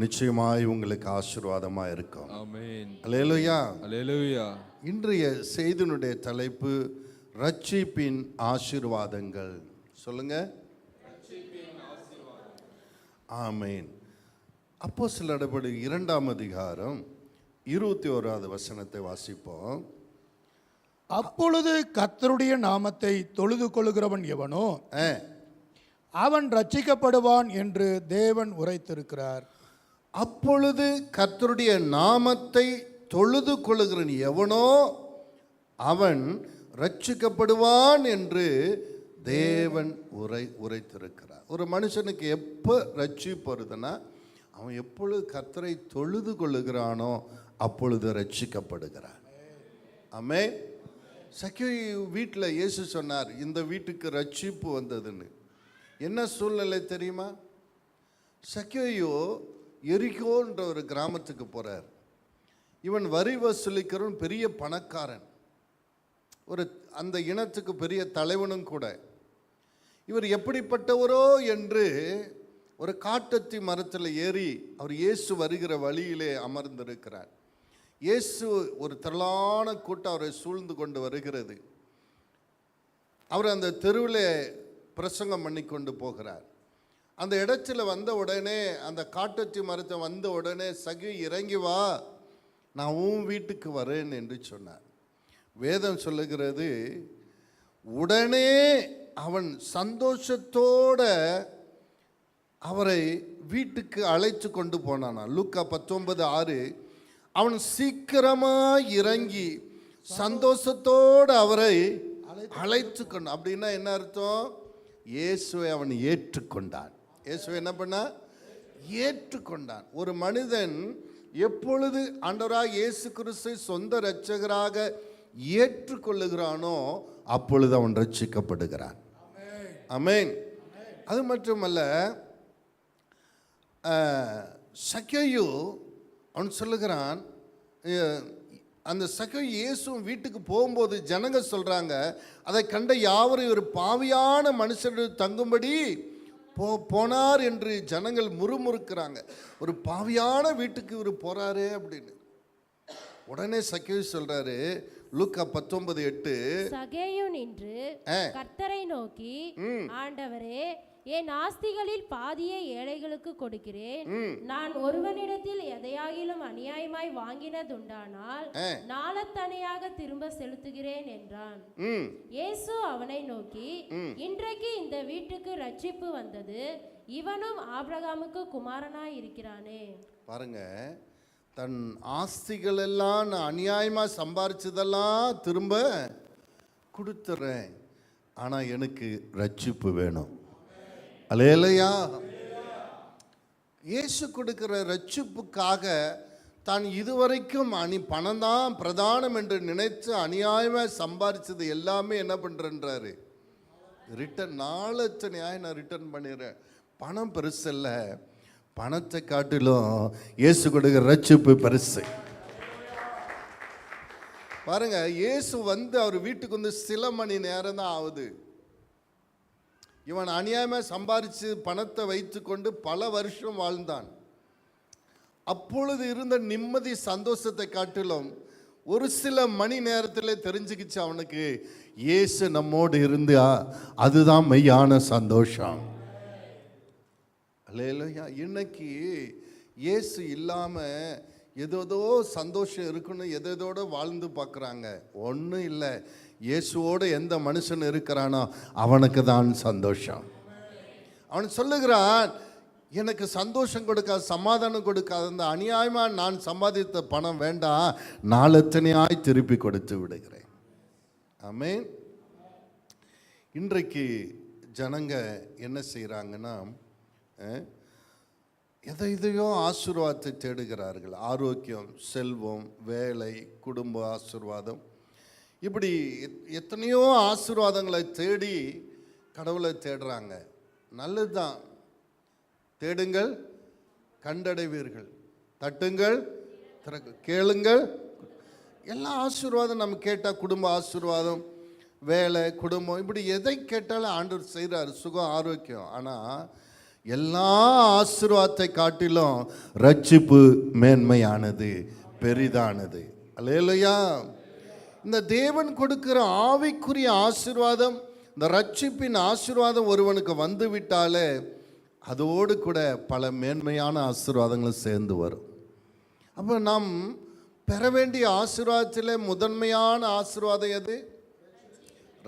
நிச்சயமாய் உங்களுக்கு ஆசீர்வாதமாக இருக்கும். ஆமென். அல்லேலூயா. அல்லேலூயா. இன்றைய செய்தியினுடைய தலைப்பு ரட்சிப்பின் ஆசீர்வாதங்கள். சொல்லுங்க. ஆமென். அப்போஸ்தலர் நடபடிகள் 2ஆம் அதிகாரம் 21வது வசனத்தை வாசிப்போம். அப்பொழுது கர்த்தருடைய நாமத்தை தொழுது கொள்கிறவன் எவனோ அவன் ரட்சிக்கப்படுவான் என்று தேவன் உரைத்திருக்கிறார். அப்பொழுது கர்த்தருடைய நாமத்தை தொழுது கொள்கிறவன் எவனோ அவன் ரட்சிக்கப்படுவான் என்று தேவன் உரைத்திருக்கிறார். ஒரு மனுஷனுக்கு எப்போ ரட்சிப்பு வருதுன்னா, அவன் எப்பொழுது கர்த்தரை தொழுது கொள்ளுகிறானோ அப்பொழுது ரட்சிக்கப்படுகிறான். ஆமென். சக்கேயு வீட்டில் இயேசு சொன்னார், இந்த வீட்டுக்கு ரட்சிப்பு வந்ததுன்னு. என்ன சூழ்நிலை தெரியுமா? சக்கேயு எரிகோன்ற ஒரு கிராமத்துக்கு போகிறார். இவன் வரி வசூலிக்கிறவன், பெரிய பணக்காரன், ஒரு அந்த இனத்துக்கு பெரிய தலைவனும் கூட. இவர் எப்படிப்பட்டவரோ என்று ஒரு காட்டத்தி மரத்தில் ஏறி அவர் இயேசு வருகிற வழியிலே அமர்ந்திருக்கிறார். இயேசு ஒரு திரளான கூட்டம் அவரை சூழ்ந்து கொண்டு வருகிறது. அவர் அந்த தெருவில் பிரசங்கம் பண்ணி கொண்டு போகிறார். அந்த இடத்துல வந்த உடனே, அந்த காட்டத்தி மரத்தை வந்த உடனே, சகி இறங்கி வா, நான் உன் வீட்டுக்கு வரேன் என்று சொன்னார். வேதம் சொல்லுகிறது, உடனே அவன் சந்தோஷத்தோட அவரை வீட்டுக்கு அழைத்து கொண்டு போனானா. லூக்கா 19:6. அவன் சீக்கிரமாக இறங்கி சந்தோஷத்தோடு அவரை அழைத்து கொண்டான். அப்படின்னா என்ன அர்த்தம்? இயேசுவை அவன் ஏற்றுக்கொண்டான். இயேசுவை என்ன பண்ணா? ஏற்றுக்கொண்டான். ஒரு மனிதன் எப்பொழுது ஆண்டவராக இயேசு கிறிஸ்துவை சொந்த இரட்சகராக ஏற்றுக்கொள்ளுகிறானோ அப்பொழுது அவன் ரட்சிக்கப்படுகிறான். ஆமென். அது மட்டுமல்ல, சக்கேயு அவன் சொல்லுகிறான், அந்த சக்கேயு இயேசுவும் வீட்டுக்கு போகும்போது ஜனங்க சொல்கிறாங்க, அதை கண்ட யாவரும் ஒரு பாவியான மனுஷன் தங்கும்படி போனார் என்று ஜனங்கள் முறுமுறுக்கிறாங்க. ஒரு பாவியான வீட்டுக்கு இவர் போகிறாரே அப்படின்னு. உடனே சக்கேயு சொல்கிறாரு, லூக்கா 19:8, சகேயு நின்று கர்த்தரை நோக்கி, ஆண்டவரே, என் ஆஸ்திகளில் பாதியை ஏழைகளுக்கு கொடுக்கிறேன். நான் ஒருவனிடத்தில் எதையாகிலும் அநியாயமாய் வாங்கினதுண்டானால் நாளத்தனையாக திரும்ப செலுத்துகிறேன் என்றான். இயேசு அவனை நோக்கி, இன்றைக்கு இந்த வீட்டுக்கு ரட்சிப்பு வந்தது, இவனும் ஆபிரகாமுக்கு குமாரனாய் இருக்கிறானே. பாருங்க, தன் ஆஸ்திகள் எல்லாம் நான் அநியாயமாக சம்பாரிச்சதெல்லாம் திரும்ப கொடுத்துறேன், ஆனால் எனக்கு ரட்சிப்பு வேணும். அல்லேலூயா. இயேசு கொடுக்கிற ரட்சிப்புக்காக தான் இதுவரைக்கும் பணம் தான் பிரதானம் என்று நினைத்து அநியாயமாக சம்பாரிச்சது எல்லாமே என்ன பண்ணுறேன்றாரு? ரிட்டர்ன். நாளத்தனையாக நான் ரிட்டர்ன் பண்ணிடுறேன். பணம் பெருசு இல்லை, பணத்தை காட்டிலும் இயேசு கொடுக்கிற ரட்சிப்பு பெருசு. பாருங்க, இயேசு வந்து அவர் வீட்டுக்கு வந்து சில மணி நேரம் தான் ஆகுது. இவன் அநியாயமாக சம்பாரித்து பணத்தை வைத்து கொண்டு பல வருஷம் வாழ்ந்தான். அப்பொழுது இருந்த நிம்மதி சந்தோஷத்தை காட்டிலும் ஒரு சில மணி நேரத்தில் தெரிஞ்சுக்கிச்சு அவனுக்கு, இயேசு நம்மோடு இருந்து அதுதான் மெய்யான சந்தோஷம். அல்லேலூயா. இன்னைக்கு இயேசு இல்லாமல் ஏதோ சந்தோஷம் இருக்குன்னு எதோட வாழ்ந்து பார்க்குறாங்க. ஒன்றும் இல்லை. இயேசுவோடு எந்த மனுஷன் இருக்கிறானோ அவனுக்கு தான் சந்தோஷம். அவன் சொல்லுகிறான், எனக்கு சந்தோஷம் கொடுக்காது, சமாதானம் கொடுக்காது, அந்த அநியாயமாக நான் சம்பாதித்த பணம் வேண்டாம், நாளத்தனையாய் திருப்பி கொடுத்து விடுகிறேன். ஆமென். இன்றைக்கு ஜனங்க என்ன செய்கிறாங்கன்னா, எதையோ ஆசீர்வாதத்தை தேடுகிறார்கள். ஆரோக்கியம், செல்வம், வேலை, குடும்ப ஆசீர்வாதம், இப்படி எத்தனையோ ஆசீர்வாதங்களை தேடி கடவுளை தேடுறாங்க. நல்லதுதான். தேடுங்கள் கண்டடைவீர்கள், தட்டுங்கள் கேளுங்கள். எல்லா ஆசீர்வாதம் நம்ம கேட்டால், குடும்ப ஆசீர்வாதம், வேலை, குடும்பம், இப்படி எதை கேட்டாலும் ஆண்டவர் செய்கிறார், சுகம், ஆரோக்கியம். ஆனால் எல்லா ஆசீர்வாதத்தை காட்டிலும் ரட்சிப்பு மேன்மையானது, பெரிதானது. அல்லேலூயா. இந்த தேவன் கொடுக்கிற ஆவிக்குரிய ஆசீர்வாதம், இந்த ரட்சிப்பின் ஆசீர்வாதம் ஒருவனுக்கு வந்து விட்டாலே அதோடு கூட பல மேன்மையான ஆசீர்வாதங்களும் சேர்ந்து வரும். அப்போ நாம் பெற வேண்டிய ஆசீர்வாதத்தில் முதன்மையான ஆசீர்வாதம் எது?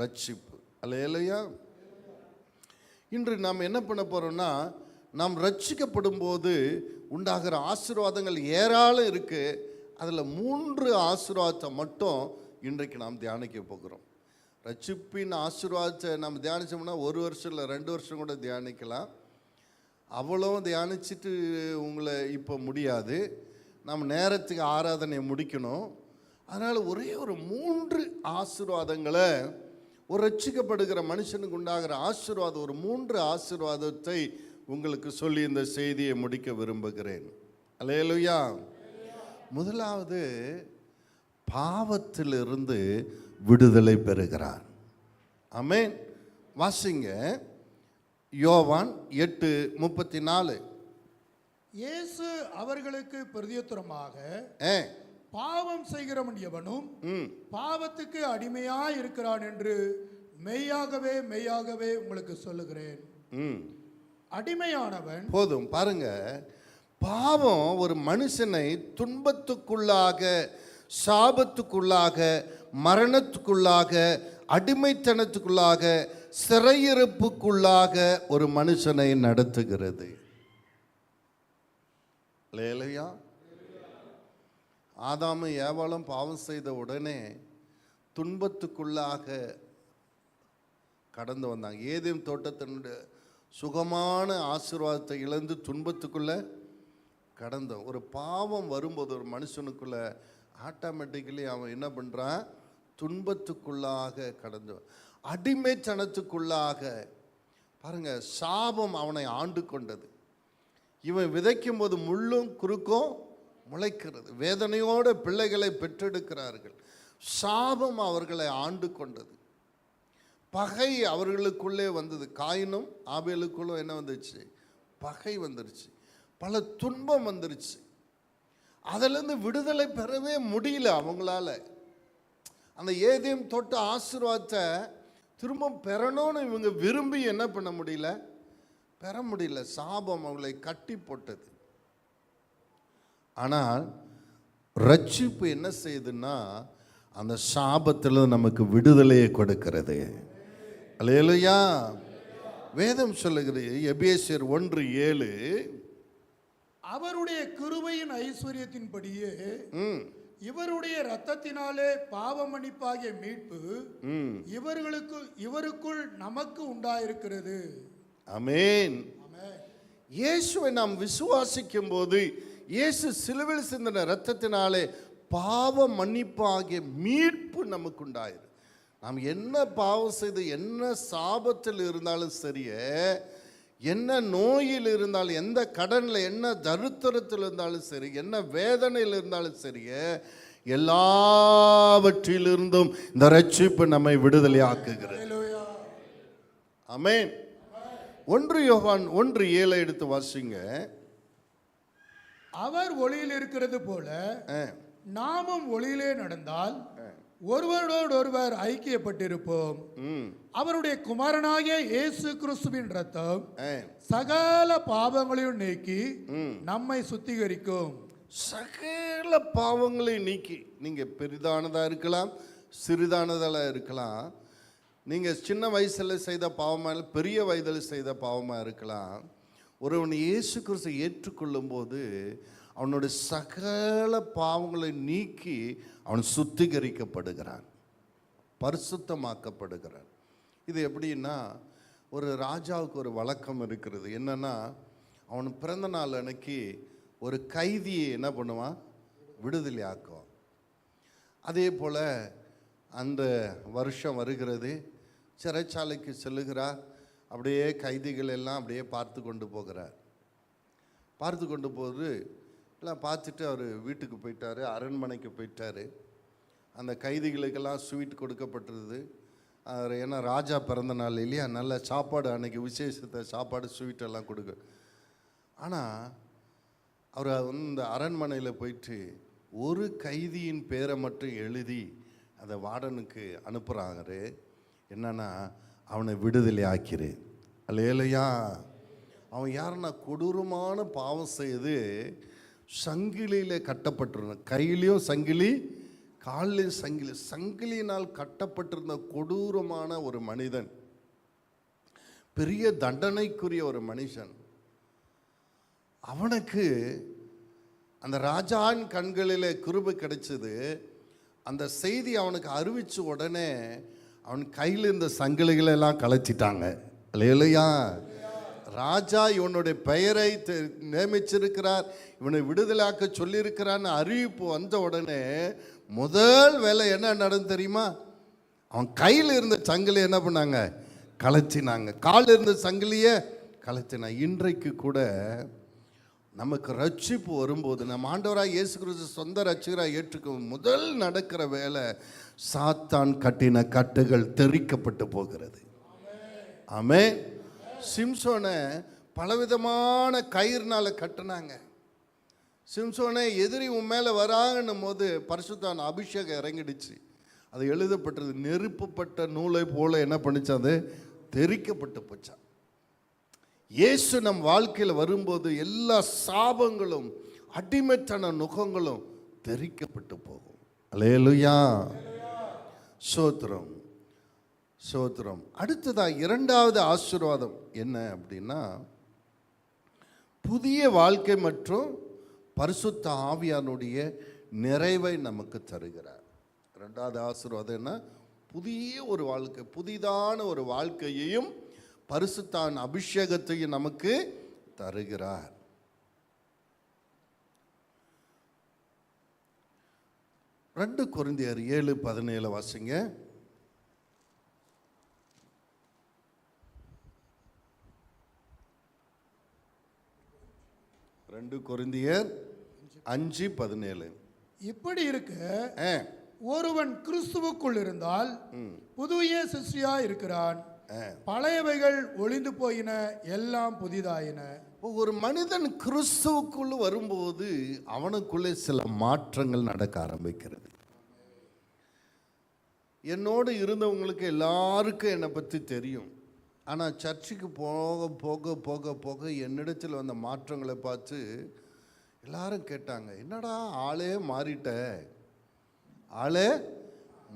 ரட்சிப்பு. அல்லேலூயா. இன்று நாம் என்ன பண்ண போகிறோம்னா, நாம் ரட்சிக்கப்படும் போது உண்டாகிற ஆசீர்வாதங்கள் ஏராளம் இருக்குது. அதில் 3 ஆசீர்வாதத்தை மட்டும் இன்றைக்கு நாம் தியானிக்க போகிறோம். ரட்சிப்பின் ஆசீர்வாதத்தை நாம் தியானித்தோம்னா 1 வருஷம் இல்லை 2 வருஷம் கூட தியானிக்கலாம். அவ்வளோ தியானிச்சுட்டு உங்களை இப்போ முடியாது. நம்ம நேரத்துக்கு ஆராதனை முடிக்கணும். அதனால் ஒரே ஒரு 3 ஆசீர்வாதங்களை, ஒரு ரட்சிக்கப்படுகிற மனுஷனுக்கு உண்டாகிற ஆசீர்வாதம், ஒரு 3 ஆசீர்வாதத்தை உங்களுக்கு சொல்லி இந்த செய்தியை முடிக்க விரும்புகிறேன். அல்லேலூயா. முதலாவது, பாவத்திலிருந்து விடுதலை பெறுகிறார். ஆமென். வாசிங்க யோவான் 8:34. இயேசு அவர்களுக்கு பிரதியுத்தரமாக, பாவம் செய்கிறவன் எவனும் பாவத்துக்கு அடிமையாய் இருக்கிறான் என்று மெய்யாகவே மெய்யாகவே உங்களுக்கு சொல்லுகிறேன். அடிமையானவன், போதும் பாருங்க, பாவம் ஒரு மனுஷனை துன்பத்துக்குள்ளாக, சாபத்துக்குள்ளாக, மரணத்துக்குள்ளாக, அடிமைத்தனத்துக்குள்ளாக, சிறையிருப்புக்குள்ளாக ஒரு மனுஷனை நடத்துகிறது. அல்லேலூயா. ஆதாமும் ஏவாளும் பாவம் செய்த உடனே துன்பத்துக்குள்ளாக கடந்து வந்தாங்க. ஏதேன் தோட்டத்தினுடைய சுகமான ஆசீர்வாதத்தை இழந்து துன்பத்துக்குள்ள கடந்தோம். ஒரு பாவம் வரும்போது ஒரு மனுஷனுக்குள்ள ஆட்டோமேட்டிக்கலி அவன் என்ன பண்ணுறான்? துன்பத்துக்குள்ளாக கடந்து, அடிமைத்தனத்துக்குள்ளாக. பாருங்க, சாபம் அவனை ஆண்டு கொண்டது. இவன் விதைக்கும் போது முள்ளும் குறுக்கும் முளைக்கிறது. வேதனையோடு பிள்ளைகளை பெற்றெடுக்கிறார்கள். சாபம் அவர்களை ஆண்டு கொண்டது. பகை அவர்களுக்குள்ளே வந்தது. காயினும் ஆபேலுக்குள்ளும் என்ன வந்துருச்சு? பகை வந்துருச்சு. பல துன்பம் வந்துருச்சு. அதிலிருந்து விடுதலை பெறவே முடியல அவங்களால. அந்த ஏதேன் தோட்ட ஆசீர்வாதத்தை திரும்ப பெறணும்னு இவங்க விரும்பி என்ன பண்ண முடியல? பெற முடியல. சாபம் அவங்களை கட்டி போட்டது. ஆனால் ரட்சிப்பு என்ன செய்யுதுன்னா, அந்த சாபத்தில் நமக்கு விடுதலையை கொடுக்கிறது. அல்லேலூயா. வேதம் சொல்லுகிறது, எபேசியர் 1:7, அவருடைய கிருபையின் ஐஸ்வர்யத்தின்படியே இவருடைய இரத்தத்தினாலே பாவ மன்னிப்பாகிய மீட்பு இவருக்குள் நமக்கு உண்டாயிருக்கிறது. ஆமென். இயேசுவை நாம் விசுவாசிக்கும் போது, இயேசு சிலுவையில் சிந்தின இரத்தத்தினாலே பாவ மன்னிப்பாகிய மீட்பு நமக்கு உண்டாயிரு. நாம் என்ன பாவம் செய்து, என்ன சாபத்தில் இருந்தாலும் சரியே, என்ன நோயில் இருந்தாலும், எந்த கடனில், என்ன தரித்திரத்தில் இருந்தாலும் சரி, என்ன வேதனையில் இருந்தாலும் சரியே, எல்லாவற்றிலிருந்தும் இந்த ரட்சிப்பு நம்மை விடுதலை ஆக்குகிறது. ஆமென். 1 யோவான் 1:7 எடுத்து வாசிங்க. அவர் ஒளியில் இருக்கிறது போல நாமும் ஒளியிலே நடந்தால் ஒருவரோடு ஒருவர் ஐக்கியப்பட்டிருப்போம். அவருடைய குமாரனாகிய இயேசு கிறிஸ்துவின் ரத்தம் சகல பாவங்களையும் நீக்கி நம்மை சுத்திகரிக்கும். சகல பாவங்களையும் நீக்கி, நீங்க பெரிதானதா இருக்கலாம், சிறிதானதா இருக்கலாம். நீங்கள் சின்ன வயசில் செய்த பாவமாக, பெரிய வயதில் செய்த பாவமாக இருக்கலாம். ஒருவன் இயேசு கிறிஸ்துவை ஏற்றுக்கொள்ளும் போது அவனுடைய சகல பாவங்களை நீக்கி அவன் சுத்திகரிக்கப்படுகிறான், பரிசுத்தமாக்கப்படுகிறான். இது எப்படின்னா, ஒரு ராஜாவுக்கு ஒரு வழக்கம் இருக்கிறது. என்னன்னா, அவன் பிறந்த நாள் அன்னைக்கு ஒரு கைதியை என்ன பண்ணுவான்? விடுதலை ஆக்குவான். அதே போல் அந்த வருஷம் வருகிறது, சிறைச்சாலைக்கு செல்லுகிறார். அப்படியே கைதிகள் எல்லாம் அப்படியே பார்த்து கொண்டு போகிறார். பார்த்து கொண்டு போது எல்லாம் பார்த்துட்டு அவர் வீட்டுக்கு போயிட்டார், அரண்மனைக்கு போயிட்டார். அந்த கைதிகளுக்கெல்லாம் ஸ்வீட் கொடுக்கப்பட்டிருது. ஏன்னா ராஜா பிறந்த நாள் இல்லையா, நல்ல சாப்பாடு, அன்னைக்கு விசேஷத்தை சாப்பாடு, ஸ்வீட்டெல்லாம் ஆனால் அவர் இந்த அரண்மனையில் போயிட்டு ஒரு கைதியின் பேரை மட்டும் எழுதி அதை வார்டனுக்கு அனுப்புகிறாரு. என்னன்னா, அவனை விடுதலை ஆக்கிரு. அல்லேலூயா. அவன் யாருன்னா, கொடூரமான பாவம் செய்து சங்கிலியில் கட்டப்பட்டிருந்தான். கையிலையும் சங்கிலி, காலிலையும் சங்கிலி, சங்கிலியினால் கட்டப்பட்டிருந்த கொடூரமான ஒரு மனிதன், பெரிய தண்டனைக்குரிய ஒரு மனுஷன். அவனுக்கு அந்த ராஜாவின் கண்களில் கிருபை கிடைச்சது. அந்த செய்தி அவனுக்கு அறிவிச்ச உடனே அவன் கையில் இருந்த சங்கிலிகளை எல்லாம் கலைச்சிட்டாங்க. அல்லேலூயா. ராஜா இவனுடைய பெயரை நியமிச்சிருக்கிறார், இவனை விடுதலாக்க சொல்லியிருக்கிறான்னு அறிவிப்பு வந்த உடனே முதல் வேலை என்ன நடந்து தெரியுமா? அவன் கையில் இருந்த சங்கிலி என்ன பண்ணாங்க? கலைச்சினாங்க. காலில் இருந்த சங்கிலியை கலைச்சினாங்க. இன்றைக்கு கூட நமக்கு ரட்சிப்பு வரும்போது, நம்ம ஆண்டவராக இயேசு கிறிஸ்து சொந்த ரட்சகராக ஏற்றுக்கும் முதல் நடக்கிற வேலை, சாத்தான் கட்டின கட்டுகள் தெறிக்கப்பட்டு போகிறது. ஆமென். சிம்சோனை பலவிதமான கயிறுனால கட்டினாங்க. சிம்சோனை எதிரி உன் மேலே வராங்கன்னும் போது பரிசுத்தான அபிஷேகம் இறங்கிடுச்சு. அது எழுதப்பட்டது, நெருப்புப்பட்ட நூலை போல என்ன பண்ணிச்சு? அது தெறிக்கப்பட்டு போச்சா. இயேசு நம் வாழ்க்கையில் வரும்போது எல்லா சாபங்களும் அடிமைத்தன நுகங்களும் தெறிக்கப்பட்டு போகும். அல்லேலூயா. ஸ்தோத்திரம், ஸ்தோத்திரம். அடுத்ததாக இரண்டாவது ஆசீர்வாதம் என்ன அப்படின்னா, புதிய வாழ்க்கை மற்றும் பரிசுத்த ஆவியானுடைய நிறைவை நமக்கு தருகிறார். இரண்டாவது ஆசீர்வாதம் என்ன? புதிய ஒரு வாழ்க்கை, புதிதான ஒரு வாழ்க்கையையும் பரிசுத்தான் அபிஷேகத்தையும் நமக்கு தருகிறார். ரெண்டு கொரிந்தியர் 7:17 வாசிங்க. 2 கொரிந்தியர் 5:17. இப்படி இருக்க ஒருவன் கிறிஸ்துவுக்குள் இருந்தால் புதிய சிருஷ்டியா இருக்கிறான், பழையவைகள் ஒளிந்து போயின, எல்லாம் புதிதாயின. ஒரு மனிதன் கிறிஸ்துவுக்குள்ள வரும்போது அவனுக்குள்ளே சில மாற்றங்கள் நடக்க ஆரம்பிக்கிறது. என்னோடு இருந்தவங்களுக்கு எல்லாருக்கும் என்னை பற்றி தெரியும். ஆனால் சர்ச்சுக்கு போக போக போக போக என்னிடத்தில் வந்த மாற்றங்களை பார்த்து எல்லாரும் கேட்டாங்க, என்னடா ஆளே மாறிட்ட, ஆளே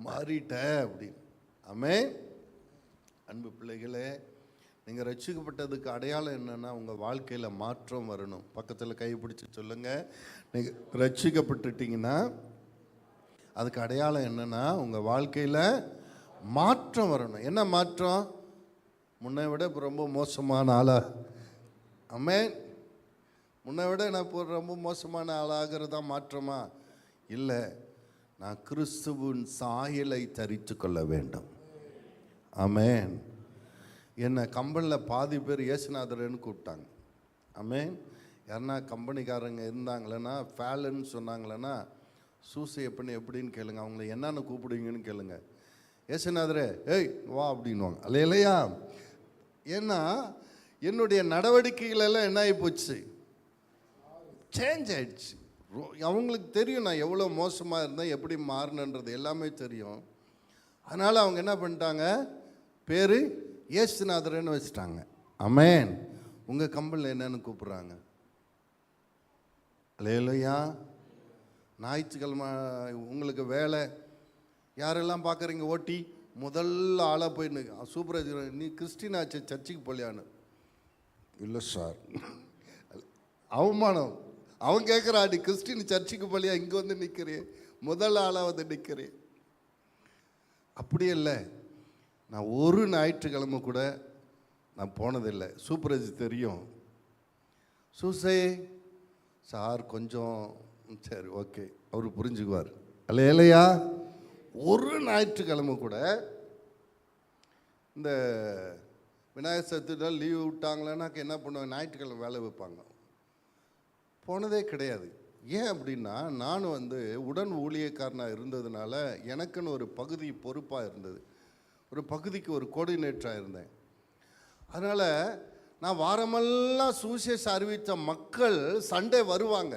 மாறிட்ட அப்படின்னு. ஆமென். அன்பு பிள்ளைகளே, நீங்கள் ரட்சிக்கப்பட்டதுக்கு அடையாளம் என்னென்னா, உங்கள் வாழ்க்கையில் மாற்றம் வரணும். பக்கத்தில் கைப்பிடிச்சு சொல்லுங்கள், நீங்கள் ரட்சிக்கப்பட்டுட்டீங்கன்னா அதுக்கு அடையாளம் என்னென்னா, உங்கள் வாழ்க்கையில் மாற்றம் வரணும். என்ன மாற்றம்? முன்னை விட இப்போ ரொம்ப மோசமான ஆளா? ஆமென். முன்னை விட நான் இப்போ ரொம்ப மோசமான ஆளாகிறது தான் மாற்றமா? இல்லை, நான் கிறிஸ்துவின் சாயலை தரித்து கொள்ள வேண்டும். ஆமென். என்னை கம்பெனியில் பாதி பேர் இயேசுநாதர்னு கூப்பிட்டாங்க. ஆமென். யாருன்னா கம்பெனிக்காரங்க இருந்தாங்களேன்னா, ஃபேலன்னு சொன்னாங்களேன்னா, சூசை எப்படின்னு கேளுங்க. அவங்கள என்னென்னு கூப்பிடுவீங்கன்னு கேளுங்க. இயேசுநாதரே, ஏய் வா அப்படின்வாங்க. இல்லையா? ஏன்னா என்னுடைய நடவடிக்கைகளெல்லாம் என்ன ஆகி போச்சு? சேஞ்ச் ஆயிடுச்சு. அவங்களுக்கு தெரியும் நான் எவ்வளோ மோசமாக இருந்தேன், எப்படி மாறினன்றது எல்லாமே தெரியும். அதனால் அவங்க என்ன பண்ணிட்டாங்க? பேர் இயேசுநாதர்னு வச்சுட்டாங்க. ஆமென். உங்கள் கம்பெனியில் என்னென்னு கூப்பிட்றாங்க? அல்லேலூயா. ஞாயிற்றுக்கிழமை உங்களுக்கு வேலை, யாரெல்லாம் பார்க்குறீங்க? ஓட்டி முதல் ஆளாக போய் சூப்பராக, நீ கிறிஸ்டினாச்சு சர்ச்சுக்கு போலியான்னு. இல்லை சார். அவமானம். அவன் கேட்குறா, நீ கிறிஸ்டின் சர்ச்சுக்கு போலியா, இங்கே வந்து நிற்கிறேன், முதல் ஆளாக வந்து நிற்கிறேன். அப்படி இல்லை. நான் ஒரு ஞாயிற்றுக்கிழமை கூட நான் போனதில்லை. சூப்பராஜ் தெரியும். சூசை சார் கொஞ்சம் சரி ஓகே, அவர் புரிஞ்சுக்குவார். இல்லையா? ஒரு ஞாயிற்றுக்கிழமை கூட இந்த விநாயகர் சதுர்த்தி லீவு விட்டாங்களேனாக்க என்ன பண்ணுவாங்க? ஞாயிற்றுக்கிழமை வேலை வைப்பாங்க. போனதே கிடையாது. ஏன் அப்படின்னா, நான் உடன் ஊழியக்காரனாக இருந்ததுனால எனக்குன்னு ஒரு பகுதி பொறுப்பாக இருந்தது. ஒரு பகுதிக்கு ஒரு கோஆர்டினேட்டராக இருந்தேன். அதனால் நான் வாரமெல்லாம் சுவிசேஷம் அறிவித்த மக்கள் சண்டே வருவாங்க,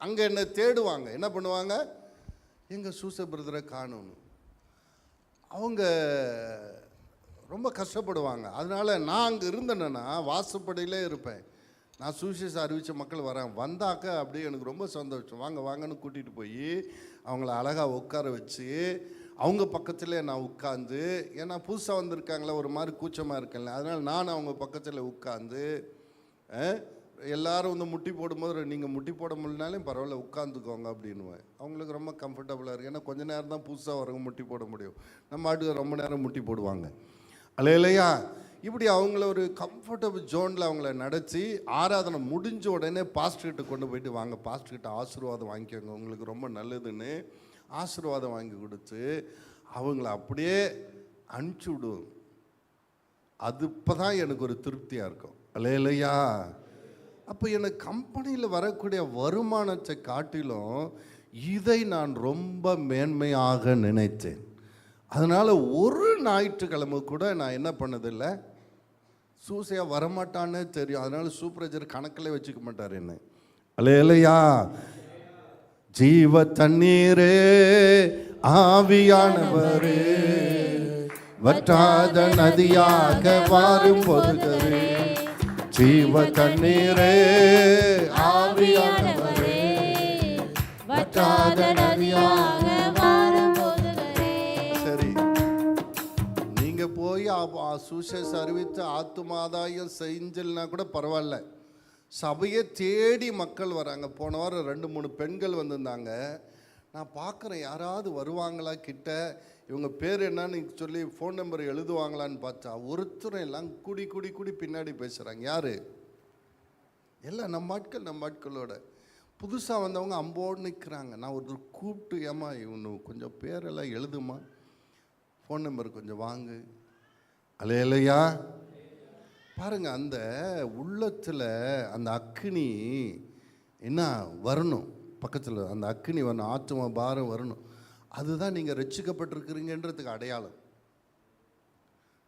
அங்கே என்னை தேடுவாங்க. என்ன பண்ணுவாங்க? எங்கள் சூச பிரதரை காணணும். அவங்க ரொம்ப கஷ்டப்படுவாங்க. அதனால் நான் அங்கே இருந்தேன்னா வாசப்படியிலே இருப்பேன். நான் சுவிசேஷம் அறிவித்த மக்கள் வரேன், வந்தாக்க அப்படியே எனக்கு ரொம்ப சந்தோஷம். வாங்க வாங்கன்னு கூட்டிகிட்டு போய் அவங்கள அழகாக உட்கார வச்சு அவங்க பக்கத்தில் நான் உட்காந்து, ஏன்னா புதுசாக வந்திருக்காங்களே ஒரு மாதிரி கூச்சமாக இருக்கல, அதனால் நான் அவங்க பக்கத்தில் உட்காந்து எல்லாரும் வந்து முட்டி போடும்போது நீங்கள் முட்டி போட முடியலனாலும் பரவாயில்ல உட்காந்துக்கோங்க அப்படின்னுவேன். அவங்களுக்கு ரொம்ப கம்ஃபர்டபுளாக இருக்குது. ஏன்னா கொஞ்சம் நேரம் தான் புதுசாக வரவங்க முட்டி போட முடியும், நம்ம ஆட்டுக்கு ரொம்ப நேரம் முட்டி போடுவாங்க இல்லையா. இப்படி அவங்கள ஒரு கம்ஃபர்டபுள் ஜோனில் அவங்கள நடத்தி ஆராதனை முடிஞ்ச உடனே பாஸ்டர்கிட்ட கொண்டு போயிட்டு, வாங்க பாஸ்டர்கிட்ட ஆசீர்வாதம் வாங்கிக்கோங்க, உங்களுக்கு ரொம்ப நல்லதுன்னு ஆசீர்வாதம் வாங்கி கொடுத்து அவங்கள அப்படியே அனுப்பிச்சி விடுவோம். அது இப்போ தான் எனக்கு ஒரு திருப்தியாக இருக்கும் இல்லையா. அப்போ எனக்கு கம்பெனியில் வரக்கூடிய வருமானத்தை காட்டிலும் இதை நான் ரொம்ப மேன்மையாக நினைத்தேன். அதனால் ஒரு ஞாயிற்றுக்கிழமை கூட நான் என்ன பண்ணதில்லை, சூசையாக வரமாட்டான்னு தெரியும், அதனால் சூப்பர்வைசர் கணக்கில் வச்சுக்க மாட்டார் என்ன இல்லையா. ஜீவ தண்ணீரே ஆவியானவரே வற்றாத நதியாக வாரும் பொதுகரே, ஜீவ தண்ணீரே ஆவியானவரே வற்றாத நதியாக வாரும் பொதுகரே. சரி, நீங்க போய் சுவிசேஷ அறிவித்து ஆத்துமாதாயம் செஞ்சல்னா கூட பரவாயில்ல, சபையை தேடி மக்கள் வராங்க. போன வாரம் 2-3 பெண்கள் வந்திருந்தாங்க. நான் பார்க்குறேன் யாராவது வருவாங்களா கிட்ட, இவங்க பேர் என்னன்னு சொல்லி ஃபோன் நம்பர் எழுதுவாங்களான்னு பார்த்தா ஒருத்தரும் எல்லாம் கூடி கூடி கூடி பின்னாடி பேசுகிறாங்க. யார்? எல்லாம் நம்ம ஆட்களோட புதுசாக வந்தவங்க அம்போடு நிற்கிறாங்க. நான் ஒருத்தர் கூப்பிட்டு, ஏமா இவனு கொஞ்சம் பேரெல்லாம் எழுதுமா, ஃபோன் நம்பர் கொஞ்சம் வாங்கு இல்லையா. பாருங்க, அந்த உள்ளத்தில் அந்த அக்கினி என்ன வரணும், பக்கத்தில் அந்த அக்கினி வரணும், ஆத்தும பாரம் வரணும். அதுதான் நீங்கள் ரட்சிக்கப்பட்டிருக்கிறீங்கன்றதுக்கு அடையாளம்.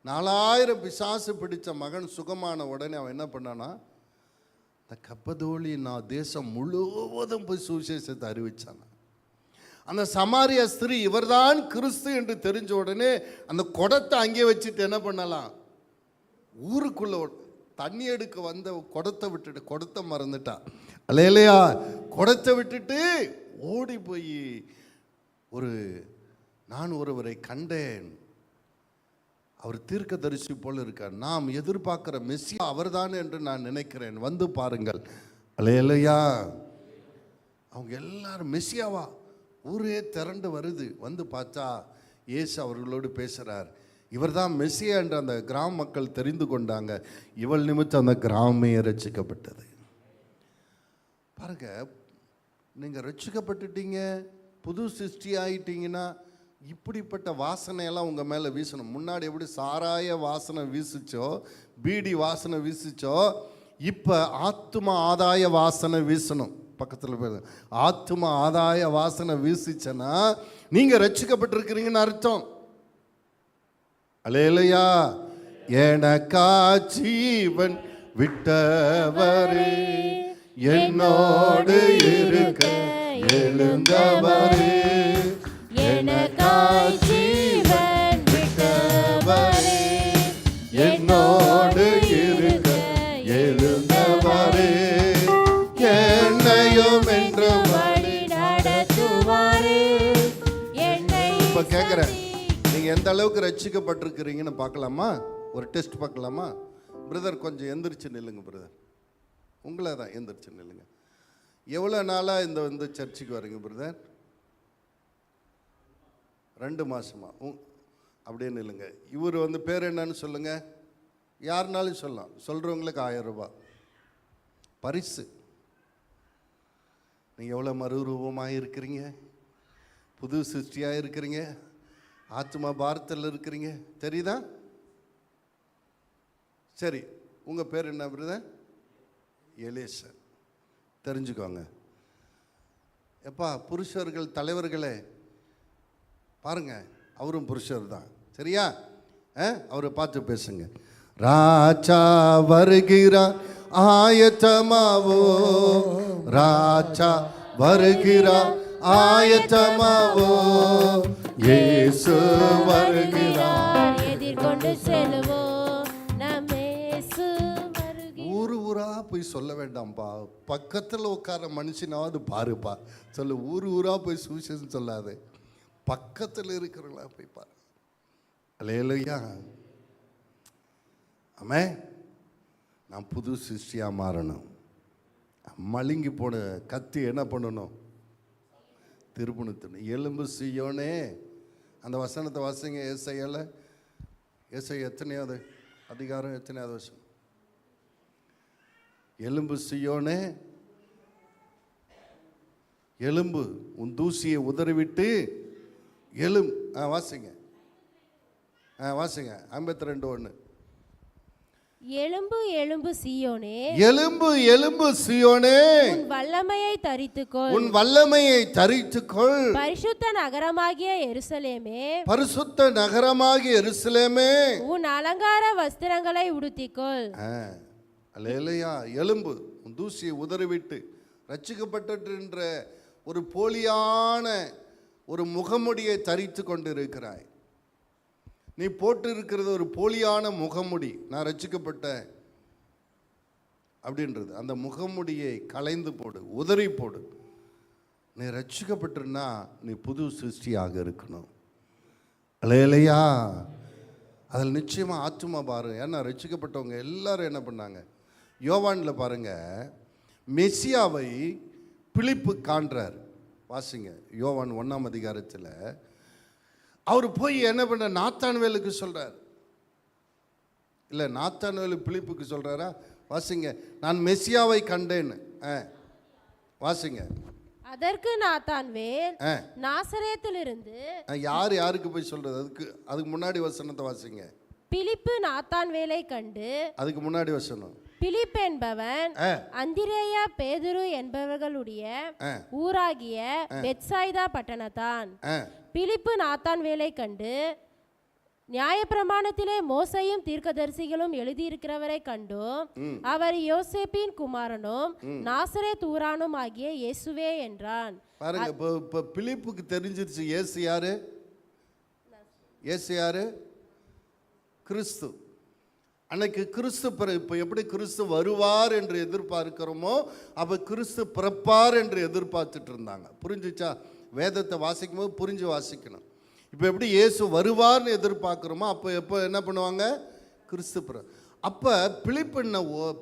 4000 பிசாசு பிடித்த மகன் சுகமான உடனே அவன் என்ன பண்ணானா, இந்த கப்பதோலி நான் தேசம் முழுவதும் போய் சுவிசேஷத்தை அறிவிச்சானா. அந்த சமாரிய ஸ்திரீ இவர்தான் கிறிஸ்து என்று தெரிஞ்ச உடனே அந்த குடத்தை அங்கே வச்சுட்டு என்ன பண்ணலாம், ஊருக்குள்ள தண்ணி எடுக்க வந்த குடத்தை விட்டுட்டு, குடத்தை மறந்துட்டா இல்லையா, குடத்தை விட்டுட்டு ஓடி போய் நான் ஒருவரை கண்டேன், அவர் தீர்க்கதரிசி போல இருக்கார், நாம் எதிர்பார்க்கிற மெஸ்ஸியா அவர்தான் என்று நான் நினைக்கிறேன், வந்து பாருங்கள் இல்லையா. அவங்க எல்லாரும் மெஸ்ஸியாவா, ஊரே திரண்டு வருது. வந்து பார்த்தா இயேசு அவர்களோடு பேசுகிறார். இவர் தான் மெஸ்ஸியா என்று அந்த கிராம மக்கள் தெரிந்து கொண்டாங்க. இவள் நிமித்தம் அந்த கிராமமே ரட்சிக்கப்பட்டது. பாருங்க, நீங்கள் ரட்சிக்கப்பட்டுட்டீங்க, புது சிருஷ்டி ஆகிட்டீங்கன்னா இப்படிப்பட்ட வாசனையெல்லாம் உங்கள் மேலே வீசணும். முன்னாடி எப்படி சாராய வாசனை வீசிச்சோ, பீடி வாசனை வீசிச்சோ, இப்போ ஆத்தும ஆதாய வாசனை வீசணும். பக்கத்தில் போய் ஆத்தும ஆதாய வாசனை வீசிச்சனா நீங்கள் ரட்சிக்கப்பட்டிருக்கிறீங்கன்னு அர்த்தம் அல்லேலூயா. எனக்கா ஜீவன் விட்டவரே, என்னோடு இருக்க எழுந்தவரே, எனக்கா ஜீவன் விட்டவரே, என்னோடு இருக்க எழுந்தவரே, என்னையும் என்று வழி நடத்துவாரே. இப்ப கேட்கிறேன், நீங்க எந்த அளவுக்கு ரட்சிக்கப்பட்டிருக்கிறீங்கன்னு பார்க்கலாமா? ஒரு டெஸ்ட் பார்க்கலாமா? பிரதர் கொஞ்சம் எந்திரிச்சு நில்லுங்க. பிரதர் உங்களை தான் எந்திரிச்சு நில்லுங்க. எவ்வளோ நாளாக இந்த சர்ச்சுக்கு வரீங்க பிரதர்? 2 மாதமா? அப்படியே நில்லுங்க. இவர் பேர் என்னன்னு சொல்லுங்க. யாருனாலும் சொல்லலாம். சொல்கிறவங்களுக்கு 1000 ரூபாய் பரிசு. நீங்கள் எவ்வளோ மறுரூபமாக இருக்கிறீங்க, புது சிருஷ்டியாக இருக்கிறீங்க, ஆத்மா பாரத்தில் இருக்கிறீங்க, தெரியுதா? சரி, உங்கள் பேர் என்ன பிரதர்? எலேசர். தெரிஞ்சுக்கோங்க. எப்பா புருஷர்கள் தலைவர்களே பாருங்க, அவரும் புருஷர் தான், சரியா? அவரை பார்த்து பேசுங்க. ராஜா வருகிறார் ஆயத்தமாவோ, ராஜா வருகிறார் ஆயத்தமாவோ, இயேசு வருகிறார். எதிர்கொண்டு செல்லுவோம் நம் இயேசு வருகிறார். ஊரு ஊரா போய் சொல்ல வேண்டாம்ப்பா, பக்கத்தில் உட்கார மனுஷனாவது பாருப்பா. சொல்லு, ஊரு ஊரா போய் சுவிசேஷம் சொல்லாது, பக்கத்தில் இருக்கிறவங்களா போய் பாரு. அல்லேலூயா. ஆமே, நான் புது சிருஷ்டியாக மாறணும். மழுங்கி போன கத்தி என்ன பண்ணணும்? திருப்பணத்தணும். எலும்பு சீயோனே, அந்த வசனத்தை வாசிங்க. ஏசாயால, ஏசாயா எத்தனையாவது அதிகாரம், எத்தனையாவது வருஷம்? எலும்பு சீயோனே, எலும்பு உன் தூசியை உதறிவிட்டு எலும்பு. வாசிங்க, வாசிங்க. 52:1. எலும்பு எலும்பு சீயோனே, எலும்பு எலும்பு சீயோனே, உன் வல்லமையை தரித்துக்கொள், உன் வல்லமையை தரித்துக்கொள். பரிசுத்த நகரமாகிய எருசலேமே, பரிசுத்த நகரமாகிய எருசலேமே, உன் அலங்கார வஸ்திரங்களை உடுத்திக்கொள். அல்லேலூயா. எலும்பு உன் தூசியை உதறிவிட்டு ரட்சிக்கப்பட்ட ஒரு போலியான ஒரு முகமுடியை தரித்து கொண்டிருக்கிறாய். நீ போட்டு இருக்கிறது ஒரு போலியான முகமுடி. நான் ரட்சிக்கப்பட்டேன் அப்படின்றது. அந்த முகமுடியை களைந்து போடு, உதறி போடு. நீ ரட்சிக்கப்பட்டிருந்தா நீ புது சிருஷ்டியாக இருக்கணும். அல்லேலூயா. அதில் நிச்சயமாக ஆத்துமா பாரு. ஏன்னா ரட்சிக்கப்பட்டவங்க எல்லாரும் என்ன பண்ணாங்க? யோவானில் பாருங்க, மெசியாவை பிலிப்பு காண்றார். வாசிங்க, யோவான் 1ஆம் அதிகாரத்தில். அவர் போய் என்ன பண்ண? நாத்தான்வேலுக்கு சொல்றார். இல்லை, நாத்தான்வேலு பிலிப்புக்கு சொல்றாரா? வாசிங்க, நான் மெசியாவை கண்டேன்னு. வாசிங்க. அதற்கு நாத்தான்வேல் நாசரேத்திலிருந்து. யார் யாருக்கு போய் சொல்றது? அதுக்கு முன்னாடி வசனத்தை வாசிங்க. பிலிப்பு நாத்தான்வேலை கண்டு. அதுக்கு முன்னாடி வசனம். பிலிப் என்பவன் அந்திரேயா பேதுரு என்பவர்களுடைய ஊராகிய பெத்சாய்தா பட்டணத்தான். பிலிப்பு நாத்தான்வேலை கண்டு, நியாயப்பிரமாணத்திலே மோசையும் தீர்க்கதரிசிகளும் எழுதியிருக்கிறவரை கண்டும், அவர் யோசேப்பின் குமாரனும் நாசரேத் ஊரானும் ஆகிய இயேசுவே என்றான். பாருங்க, இப்போ பிலிப்புக்கு தெரிஞ்சிருச்சு இயேசு யாரு. இயேசு யாரு? கிறிஸ்து. அன்னைக்கு கிறிஸ்து இப்போ எப்படி கிறிஸ்து வருவார் என்று எதிர்பார்க்கிறோமோ, அப்போ கிறிஸ்து பிறப்பார் என்று எதிர்பார்த்துட்டு இருந்தாங்க. புரிஞ்சுச்சா? வேதத்தை வாசிக்கும் போது புரிஞ்சு வாசிக்கணும். இப்போ எப்படி இயேசு வருவார்னு எதிர்பார்க்குறோமோ, அப்போ எப்போ என்ன பண்ணுவாங்க? கிறிஸ்து அப்போ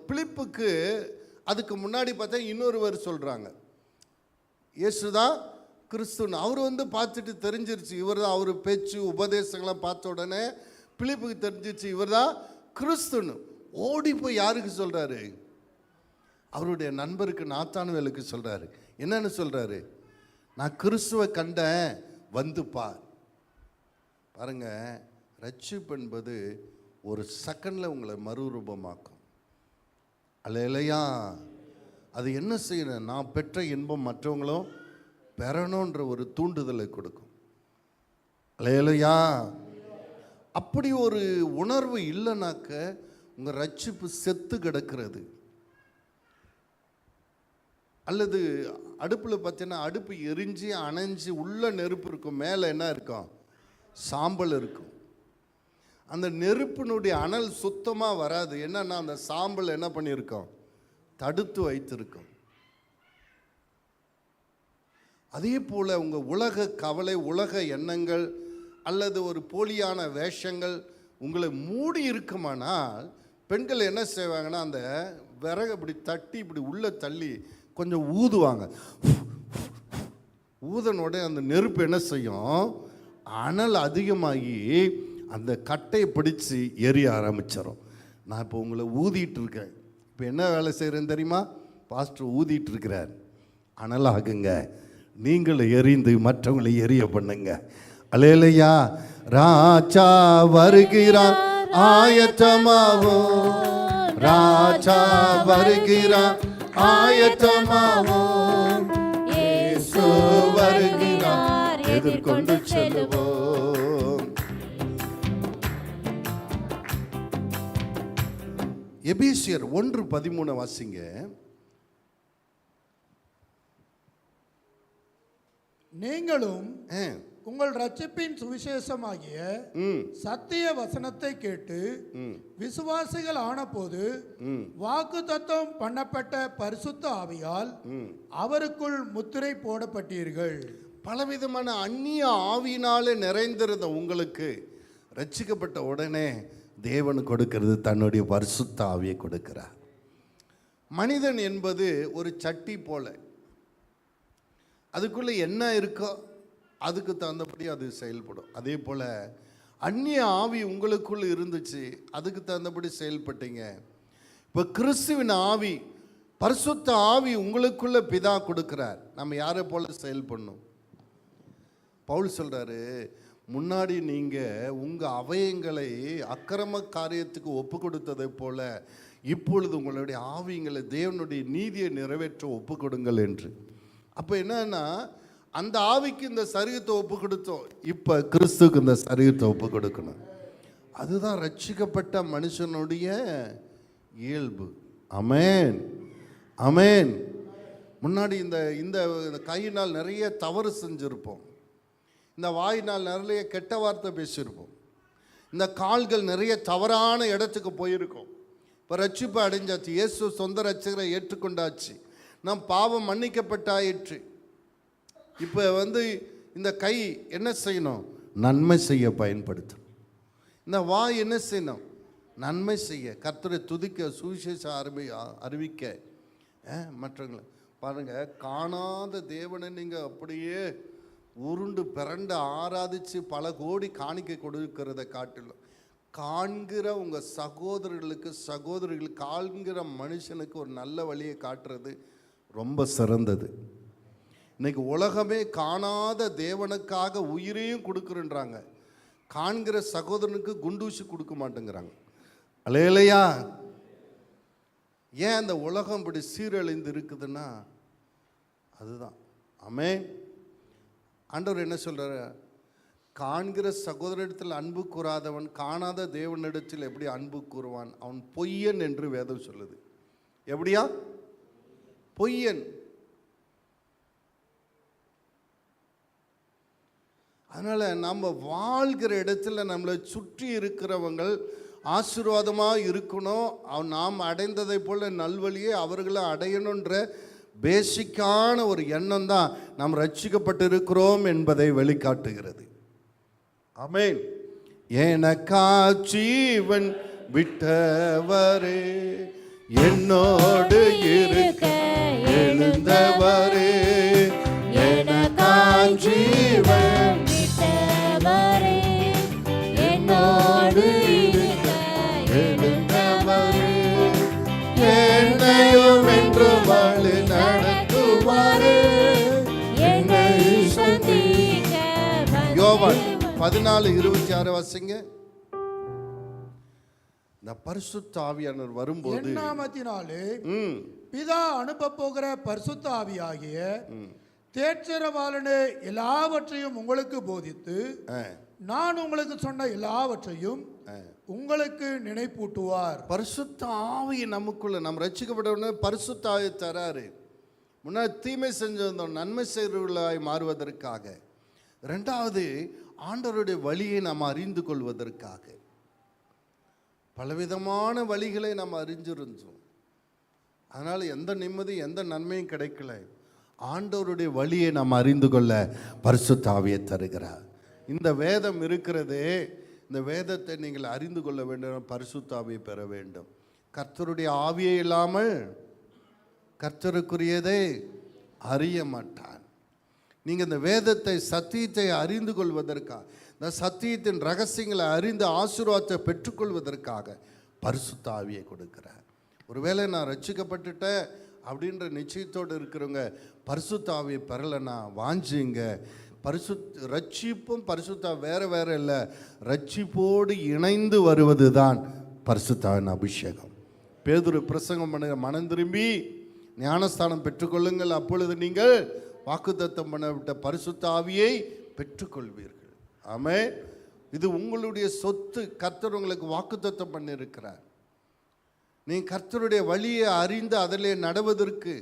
பிலிப்புக்கு அதுக்கு முன்னாடி பார்த்தா இன்னொருவர் சொல்கிறாங்க, இயேசு தான் கிறிஸ்துன்னு. அவர் பார்த்துட்டு தெரிஞ்சிருச்சு இவர் தான். அவர் பேச்சு உபதேசங்கள்லாம் பார்த்த உடனே பிலிப்புக்கு தெரிஞ்சிருச்சு இவர் தான் கிறிஸ்துன்னு. ஓடி போய் யாருக்கு சொல்கிறாரு? அவருடைய நண்பருக்கு நாத்தான்வேலுக்கு சொல்கிறாரு. என்னன்னு சொல்கிறாரு? நான் கிறிஸ்துவை கண்டேன், வந்து பார். பாருங்க, ரட்சிப்பு என்பது ஒரு செகண்டில் உங்களை மறுரூபமாக்கும். அல்லேலூயா. அது என்ன செய்யணும்? நான் பெற்ற இன்பம் மற்றவங்களும் பெறணுன்ற ஒரு தூண்டுதலை கொடுக்கும். அல்லேலூயா. அப்படி ஒரு உணர்வு இல்லைனாக்க உங்கள் ரட்சிப்பு செத்து கிடக்கிறது. அல்லது அடுப்பில் பார்த்தீங்கன்னா, அடுப்பு எரிஞ்சு அணைஞ்சு உள்ள நெருப்பு இருக்கும், மேலே என்ன இருக்கும்? சாம்பல் இருக்கும். அந்த நெருப்பினுடைய அனல் சுத்தமாக வராது. என்னன்னா, அந்த சாம்பல் என்ன பண்ணியிருக்கோம்? தடுத்து வைத்திருக்கும். அதே போல் உங்கள் உலக கவலை, உலக எண்ணங்கள் அல்லது ஒரு போலியான வேஷங்கள் உங்களை மூடி இருக்குமானால், பெண்கள் என்ன செய்வாங்கன்னா, அந்த விறகு இப்படி தட்டி இப்படி உள்ளே தள்ளி கொஞ்சம் ஊதுவாங்க. ஊதனோட அந்த நெருப்பு என்ன செய்யும்? அனல் அதிகமாகி அந்த கட்டையை பிடிச்சி எரிய ஆரம்பிச்சிடும். நான் இப்போ உங்களை ஊதிட்டு இருக்கேன். இப்போ என்ன வேலை செய்கிறேன்னு தெரியுமா? பாஸ்டர் ஊதிட்டு இருக்கிறார். அனலாகுங்க, நீங்கள் எரிந்து மற்றவங்களை எரிய பண்ணுங்க. அல்லேலூயா. ராஜா வருகிறார் ஆயத்தமாவோ, ராஜா வருகிறார் ஆயத்தமாவோ, இயேசு வருகிறார் எதிர்கொண்டு செல்லுவோம். எபேசியர் 1:13 வாசிங்க. நீங்களும் உங்கள் ரட்சிப்பின் சுவிசேஷமாகிய சத்திய வசனத்தை கேட்டு விசுவாசிகள் ஆனபோது வாக்குத்தத்தம் பண்ணப்பட்ட பரிசுத்த ஆவியால் அவருக்குள் முத்திரை போடப்பட்டீர்கள். பலவிதமான அந்நிய ஆவியினாலே நிறைந்திருந்த உங்களுக்கு ரட்சிக்கப்பட்ட உடனே தேவன் கொடுக்கிறது தன்னுடைய பரிசுத்த ஆவியை கொடுக்கிறார். மனிதன் என்பது ஒரு சட்டி போல, அதுக்குள்ளே என்ன இருக்கோ அதுக்கு தகுந்தபடி அது செயல்படும். அதே போல் அந்நிய ஆவி உங்களுக்குள்ள இருந்துச்சு, அதுக்கு தகுந்தபடி செயல்பட்டீங்க. இப்போ கிறிஸ்துவின் ஆவி, பரிசுத்த ஆவி உங்களுக்குள்ள பிதா கொடுக்கிறார். நம்ம யாரை போல செயல்படணும்? பவுல் சொல்கிறாரு, முன்னாடி நீங்கள் உங்கள் அவயங்களை அக்கிரம காரியத்துக்கு ஒப்பு கொடுத்ததை போல இப்பொழுது உங்களுடைய ஆவியங்களை தேவனுடைய நீதியை நிறைவேற்ற ஒப்பு கொடுங்கள் என்று. அப்போ என்னன்னா, அந்த ஆவிக்கு இந்த சரீரத்தை ஒப்பு கொடுத்தோம், இப்போ கிறிஸ்துக்கு இந்த சரீரத்தை ஒப்பு கொடுக்கணும். அதுதான் ரட்சிக்கப்பட்ட மனுஷனுடைய இயல்பு. அமேன், அமேன். முன்னாடி இந்த இந்த கையினால் நிறைய தவறு செஞ்சுருப்போம், இந்த வாயினால் நிறைய கெட்ட வார்த்தை பேசியிருப்போம், இந்த கால்கள் நிறைய தவறான இடத்துக்கு போயிருக்கோம். இப்போ ரட்சிப்பு அடைஞ்சாச்சு, இயேசு சொந்த ரட்சகரை ஏற்றுக்கொண்டாச்சு, நம் பாவம் மன்னிக்கப்பட்டாயிற்று. இப்போ இந்த கை என்ன செய்யணும்? நன்மை செய்ய பயன்படுத்தணும். இந்த வாய் என்ன செய்யணும்? நன்மை செய்ய, கர்த்தரை துதிக்க, சுவிசேஷ அறிவிக்க, மற்றவங்களை பாருங்கள். காணாத தேவனை நீங்கள் அப்படியே உருண்டு பிறண்டு ஆராதித்து பல கோடி காணிக்கை கொடுக்கிறத காட்டிலும் காண்கிற உங்கள் சகோதரிகளுக்கு காண்கிற மனுஷனுக்கு ஒரு நல்ல வழியை காட்டுறது ரொம்ப சிறந்தது. இன்னைக்கு உலகமே காணாத தேவனுக்காக உயிரையும் கொடுக்குறன்றாங்க, காண்கிற சகோதரனுக்கு குண்டூசி கொடுக்க மாட்டேங்கிறாங்க. அல்லேலூயா. ஏன் அந்த உலகம் இப்படி சீரழிந்து இருக்குதுன்னா அதுதான். ஆமென். ஆண்டவர் என்ன சொல்கிறார்? காண்கிற சகோதரனிடத்தில் அன்பு கூறாதவன் காணாத தேவனிடத்தில் எப்படி அன்பு கூறுவான்? அவன் பொய்யன் என்று வேதம் சொல்லுது. எப்படியா? பொய்யன். அதனால் நம்ம வாழ்கிற இடத்துல நம்மளை சுற்றி இருக்கிறவங்கள் ஆசீர்வாதமாக இருக்கணும், நாம் அடைந்ததை போல் நல்வழியை அவர்களை அடையணுன்ற பேசிக்கான ஒரு எண்ணம் தான் நாம் ரட்சிக்கப்பட்டு இருக்கிறோம் என்பதை வெளிக்காட்டுகிறது. ஆமென். எனக்கா ஜீவன் விட்டவரே, என்னோடு இருக்க எழுந்தவரே, எனக்கா ஜீவன் விட்டவரே, என்னோடு இருக்க எழுந்தவரே, என்னையும் என்று வழி நடத்துவாரே, என்னை சந்திக்க. யோவான் 14:26 வாசிங்க. இந்த பரிசுத்த ஆவியானவர் வரும்போது நாமத்தினாலே பிதா அனுப்ப போகிற பரிசுத்த ஆவியாகிய தேற்றரவாளனே எல்லாவற்றையும் உங்களுக்கு போதித்து நான் உங்களுக்கு சொன்ன எல்லாவற்றையும் உங்களுக்கு நினைப்பூட்டுவார். பரிசுத்த ஆவி நமக்குள்ள, நம்ம ரட்சிக்கப்பட்ட பரிசுத்த ஆவி தராரு. முன்னாடி தீமை செஞ்சிருந்தோம், நன்மை செய்கிறவர்களாய் மாறுவதற்காக. ரெண்டாவது, ஆண்டவருடைய வழியை நாம் அறிந்து கொள்வதற்காக. பலவிதமான வழிகளை நாம் அறிஞ்சிருந்தோம், அதனால் எந்த நிம்மதி எந்த நன்மையும் கிடைக்கல. ஆண்டவருடைய வழியை நாம் அறிந்து கொள்ள பரிசுத்த ஆவியை தருகிறார். இந்த வேதம் இருக்கிறதே, இந்த வேதத்தை நீங்கள் அறிந்து கொள்ள வேண்டும், பரிசுத்த ஆவியை பெற வேண்டும். கர்த்தருடைய ஆவியே இல்லாமல் கர்த்தருக்குரியதை அறிய மாட்டான். நீங்கள் இந்த வேதத்தை சத்தியத்தை அறிந்து கொள்வதற்காக, இந்த சத்தியத்தின் ரகசியங்களை அறிந்து ஆசீர்வாதத்தை பெற்றுக்கொள்வதற்காக பரிசுத்த ஆவியை கொடுக்கிறார். ஒருவேளை நான் ரட்சிக்கப்பட்டுட்டேன் அப்படின்ற நிச்சயத்தோடு இருக்கிறவங்க பரிசுத்த ஆவியை பெறலைன்னா வாஞ்சிங்க. ரட்சிப்பும் பரிசுத்த வேற வேற இல்லை, ரட்சிப்போடு இணைந்து வருவது தான் பரிசுத்தாவின் அபிஷேகம். பேதுரு பிரசங்கம் பண்ணுங்க, மனம் திரும்பி ஞானஸ்தானம் பெற்றுக்கொள்ளுங்கள், அப்பொழுது நீங்கள் வாக்குத்தத்தம் பண்ணவிட்ட பரிசுத்த ஆவியை பெற்றுக்கொள்வீர்கள். ஆமென். இது உங்களுடைய சொத்து. கர்த்தர் உங்களுக்கு வாக்குத்தத்தம் பண்ணியிருக்கிறார். நீ கர்த்தருடைய வழியை அறிந்து அதிலே நடவதற்கு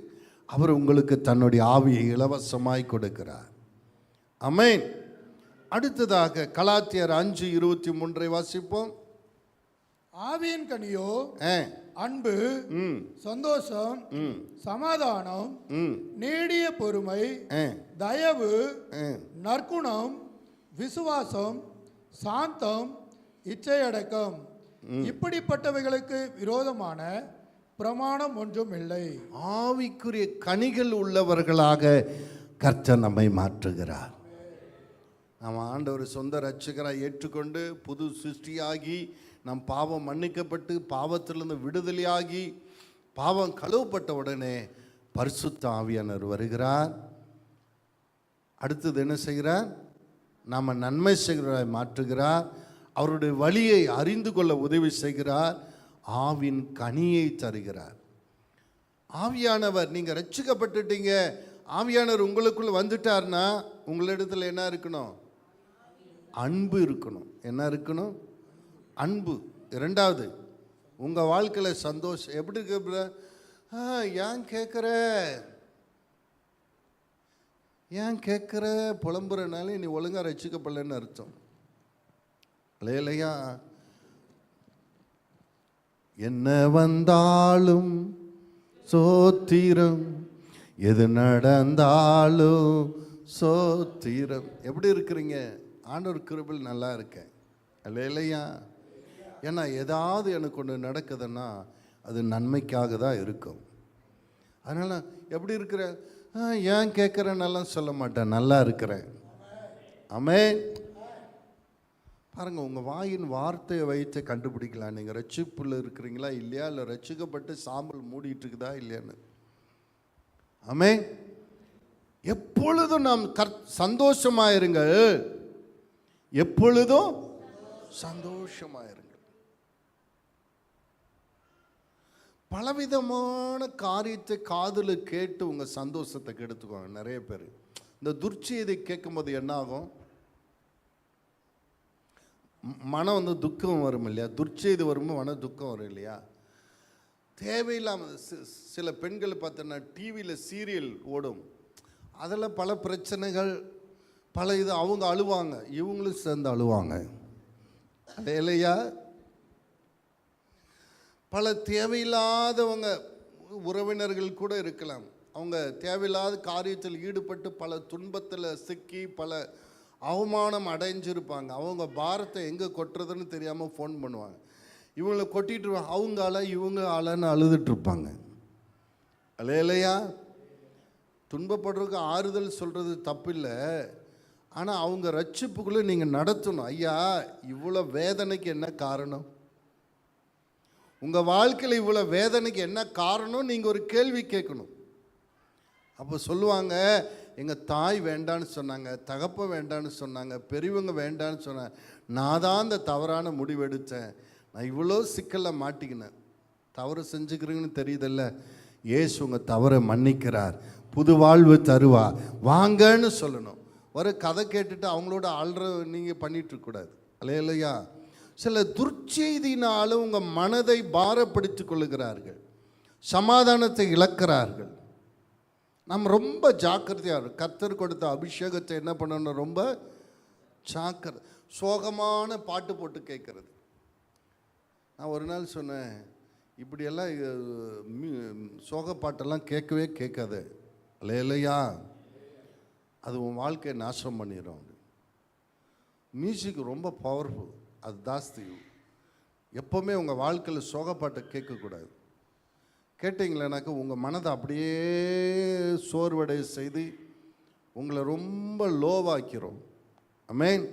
அவர் உங்களுக்கு தன்னுடைய ஆவியை இலவசமாய் கொடுக்கிறார். ஆமென். அடுத்ததாக கலாத்தியர் 5:23 வாசிப்போம். ஆவியின் கனியோ அன்பு, சந்தோஷம், சமாதானம், நீடிய பொறுமை, தயவு, நற்குணம், விசுவாசம், சாந்தம், இச்சையடக்கம், இப்படிப்பட்டவைகளுக்கு விரோதமான பிரமாணம் ஒன்றும் இல்லை. ஆவிக்குரிய கனிகள் உள்ளவர்களாக கர்த்தர் நம்மை மாற்றுகிறார். நாம் ஆண்டவர் சொந்த ரட்சகராக ஏற்றுக்கொண்டு புது சிருஷ்டியாகி நம் பாவம் மன்னிக்கப்பட்டு பாவத்திலிருந்து விடுதலையாகி பாவம் கழுவப்பட்ட உடனே பரிசுத்த ஆவியானவர் வருகிறார். அடுத்தது என்ன செய்கிறார்? நாம் நன்மை செய்கிறவராய் மாற்றுகிறார். அவருடைய வழியை அறிந்து கொள்ள உதவி செய்கிறார். ஆவின் கனியை தருகிறார். ஆவியானவர், நீங்கள் ரட்சிக்கப்பட்டுட்டீங்க, ஆவியானவர் உங்களுக்குள்ள வந்துட்டார்னா உங்களிடத்தில் என்ன இருக்கணும்? அன்பு இருக்கணும். என்ன இருக்கணும்? அன்பு. இரண்டாவது, உங்கள் வாழ்க்கையில் சந்தோஷம். எப்படி இருக்கு? ஏன் கேட்குற புலம்புறனாலே நீ ஒழுங்காக ரட்சிக்கப்படலன்னு அர்த்தம் இல்லையா? என்ன வந்தாலும் சோத்திரம், எது நடந்தாலும் சோத்திரம். எப்படி இருக்கிறீங்க? ஆண்டவர் கிருபையில் நல்லா இருக்கேன் இல்லையா? ஏன்னா ஏதாவது எனக்கு ஒன்று நடக்குதுன்னா அது நன்மைக்காக தான் இருக்கும். அதனால் எப்படி இருக்கிற? ஏன் கேட்குறேன்னெல்லாம் சொல்ல மாட்டேன், நல்லா இருக்கிறேன். ஆமென். பாருங்கள், உங்கள் வாயின் வார்த்தையை வைத்து கண்டுபிடிக்கலாம் நீங்கள் ரட்சிப்பில் இருக்கிறீங்களா இல்லையா, இல்லை ரட்சிக்கப்பட்டு சாம்பல் மூடிட்டு இருக்குதா இல்லையான்னு. ஆமென். எப்பொழுதும் நாம் சந்தோஷமாயிருங்கள், எப்பொழுதும் சந்தோஷமாயிருங்கள். பலவிதமான காரியத்தை காதில் கேட்டு உங்கள் சந்தோஷத்தை கெடுத்துக்குவாங்க நிறைய பேர். இந்த துர்ச்செய்தி கேட்கும்போது என்ன ஆகும்? மனம் துக்கம் வரும் இல்லையா? துர்ச்செய்தி வரும்போது மன துக்கம் வரும் இல்லையா? தேவையில்லாமல் சில பெண்கள் பார்த்தோன்னா டிவியில் சீரியல் ஓடும், அதில் பல பிரச்சனைகள், பல இது, அவங்க அழுவாங்க, இவங்களும் சேர்ந்து அழுவாங்க இல்லையா? பல தேவையில்லாதவங்க உறவினர்கள் கூட இருக்கலாம், அவங்க தேவையில்லாத காரியத்தில் ஈடுபட்டு பல துன்பத்தில் சிக்கி பல அவமானம் அடைஞ்சிருப்பாங்க. அவங்க பாரத்தை எங்கே கொட்டுறதுன்னு தெரியாமல் ஃபோன் பண்ணுவாங்க. இவங்களை கொட்டிட்டு அவங்க ஆள இவங்க ஆளன்னு அழுதுட்ருப்பாங்க இல்லையா? துன்பப்படுறதுக்கு ஆறுதல் சொல்கிறது தப்பில்லை, ஆனால் அவங்க ரட்சிப்புக்குள்ளே நீங்கள் நடத்தணும். ஐயா, இவ்வளோ வேதனைக்கு என்ன காரணம்? உங்கள் வாழ்க்கையில் இவ்வளோ வேதனைக்கு என்ன காரணம்? நீங்கள் ஒரு கேள்வி கேட்கணும். அப்போ சொல்லுவாங்க, எங்கள் தாய் வேண்டான்னு சொன்னாங்க, தகப்ப வேண்டான்னு சொன்னாங்க, பெரியவங்க வேண்டான்னு சொன்னாங்க, நான் தான் அந்த தவறான முடிவெடுத்தேன், நான் இவ்வளோ சிக்கலில் மாட்டிக்கினேன். தவறு செஞ்சுக்கிறீங்கன்னு தெரியுதில்ல, இயேசு உங்கள் தவறை மன்னிக்கிறார், புது வாழ்வு தருவார், வாங்கன்னு சொல்லணும். ஒரு கதை கேட்டுட்டு அவங்களோட ஆள்ற நீங்கள் பண்ணிகிட்ருக்கூடாது இல்லையா? சில துர்ச்செய்தினாலும் உங்கள் மனதை பாரப்படுத்தி கொள்ளுகிறார்கள், சமாதானத்தை இழக்கிறார்கள். நம்ம ரொம்ப ஜாக்கிரதையாக இருக்கும். கர்த்தர் கொடுத்த அபிஷேகத்தை என்ன பண்ணணும்? ரொம்ப ஜாக்கிரதை. சோகமான பாட்டு போட்டு கேட்குறது. நான் ஒரு நாள் சொன்னேன், இப்படியெல்லாம் சோக பாட்டெல்லாம் கேட்கவே கேட்காது இல்லையா? அது உன் வாழ்க்கையை நாசம் பண்ணிடும். மியூசிக் ரொம்ப பவர்ஃபுல், அது ஜாஸ்தி. எப்போவுமே உங்கள் வாழ்க்கையில் சோகப்பாட்டை கேட்கக்கூடாது. கேட்டிங்களேனாக்கா உங்கள் மனதை அப்படியே சோர்வடைய செய்து உங்களை ரொம்ப லோவாக்கிறோம். ஆமென்.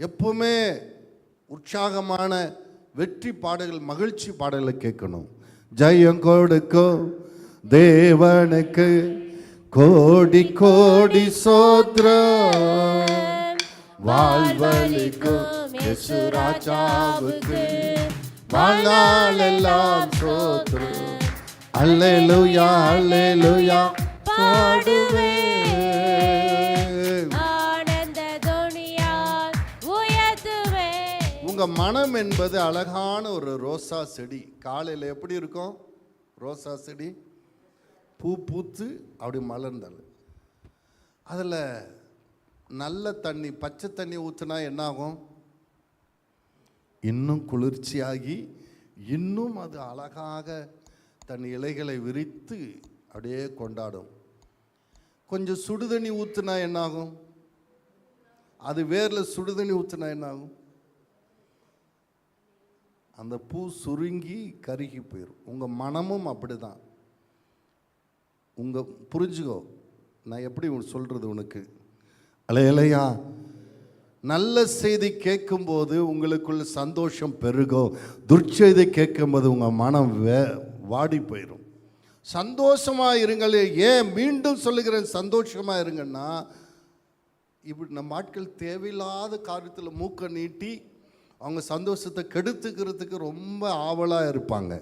எப்பவுமே உற்சாகமான வெற்றி பாடல்கள், மகிழ்ச்சி பாடல்களை கேட்கணும். ஜெயம் கொடுக்கும் தேவனுக்கு கோடி கோடி சோத்ரம், வாழ்வளிக்கும் இயேசு ராஜாவுக்கு வாழ்நாளெல்லாம் சோத்ரம். அல்லேலூயா அல்லேலூயா பாடுவேன், ஆனந்த துணியால் உயர்த்துவேன். உங்க உங்கள் மனம் என்பது அழகான ஒரு ரோசா செடி. காலையில் எப்படி இருக்கும் ரோசா செடி? பூ பூத்து அப்படி மலர்ந்தாள். அதில் நல்ல தண்ணி, பச்சை தண்ணி ஊற்றுனா என்னாகும்? இன்னும் குளிர்ச்சியாகி இன்னும் அது அழகாக தன் இலைகளை விரித்து அப்படியே கொண்டாடும். கொஞ்சம் சுடுதண்ணி ஊற்றுனா என்னாகும்? அது வேரில் சுடுதண்ணி ஊற்றுனா என்னாகும்? அந்த பூ சுருங்கி கருகி போயிடும். உங்கள் மனமும் அப்படி தான். புரிஞ்சுக்கோ, நான் எப்படி சொல்கிறது உனக்கு. அலையலையா, நல்ல செய்தி கேட்கும்போது உங்களுக்குள்ள சந்தோஷம் பெருகும். துர்ச்செய்தி கேட்கும்போது உங்கள் மனம் வாடி போயிடும். சந்தோஷமாக இருங்கள். ஏன் மீண்டும் சொல்லுகிறேன், சந்தோஷமாக இருங்கன்னா, இப்படி நம்ம ஆட்கள் தேவையில்லாத காரியத்தில் மூக்க நீட்டி அவங்க சந்தோஷத்தை கெடுத்துக்கிறதுக்கு ரொம்ப ஆவலாக இருப்பாங்க.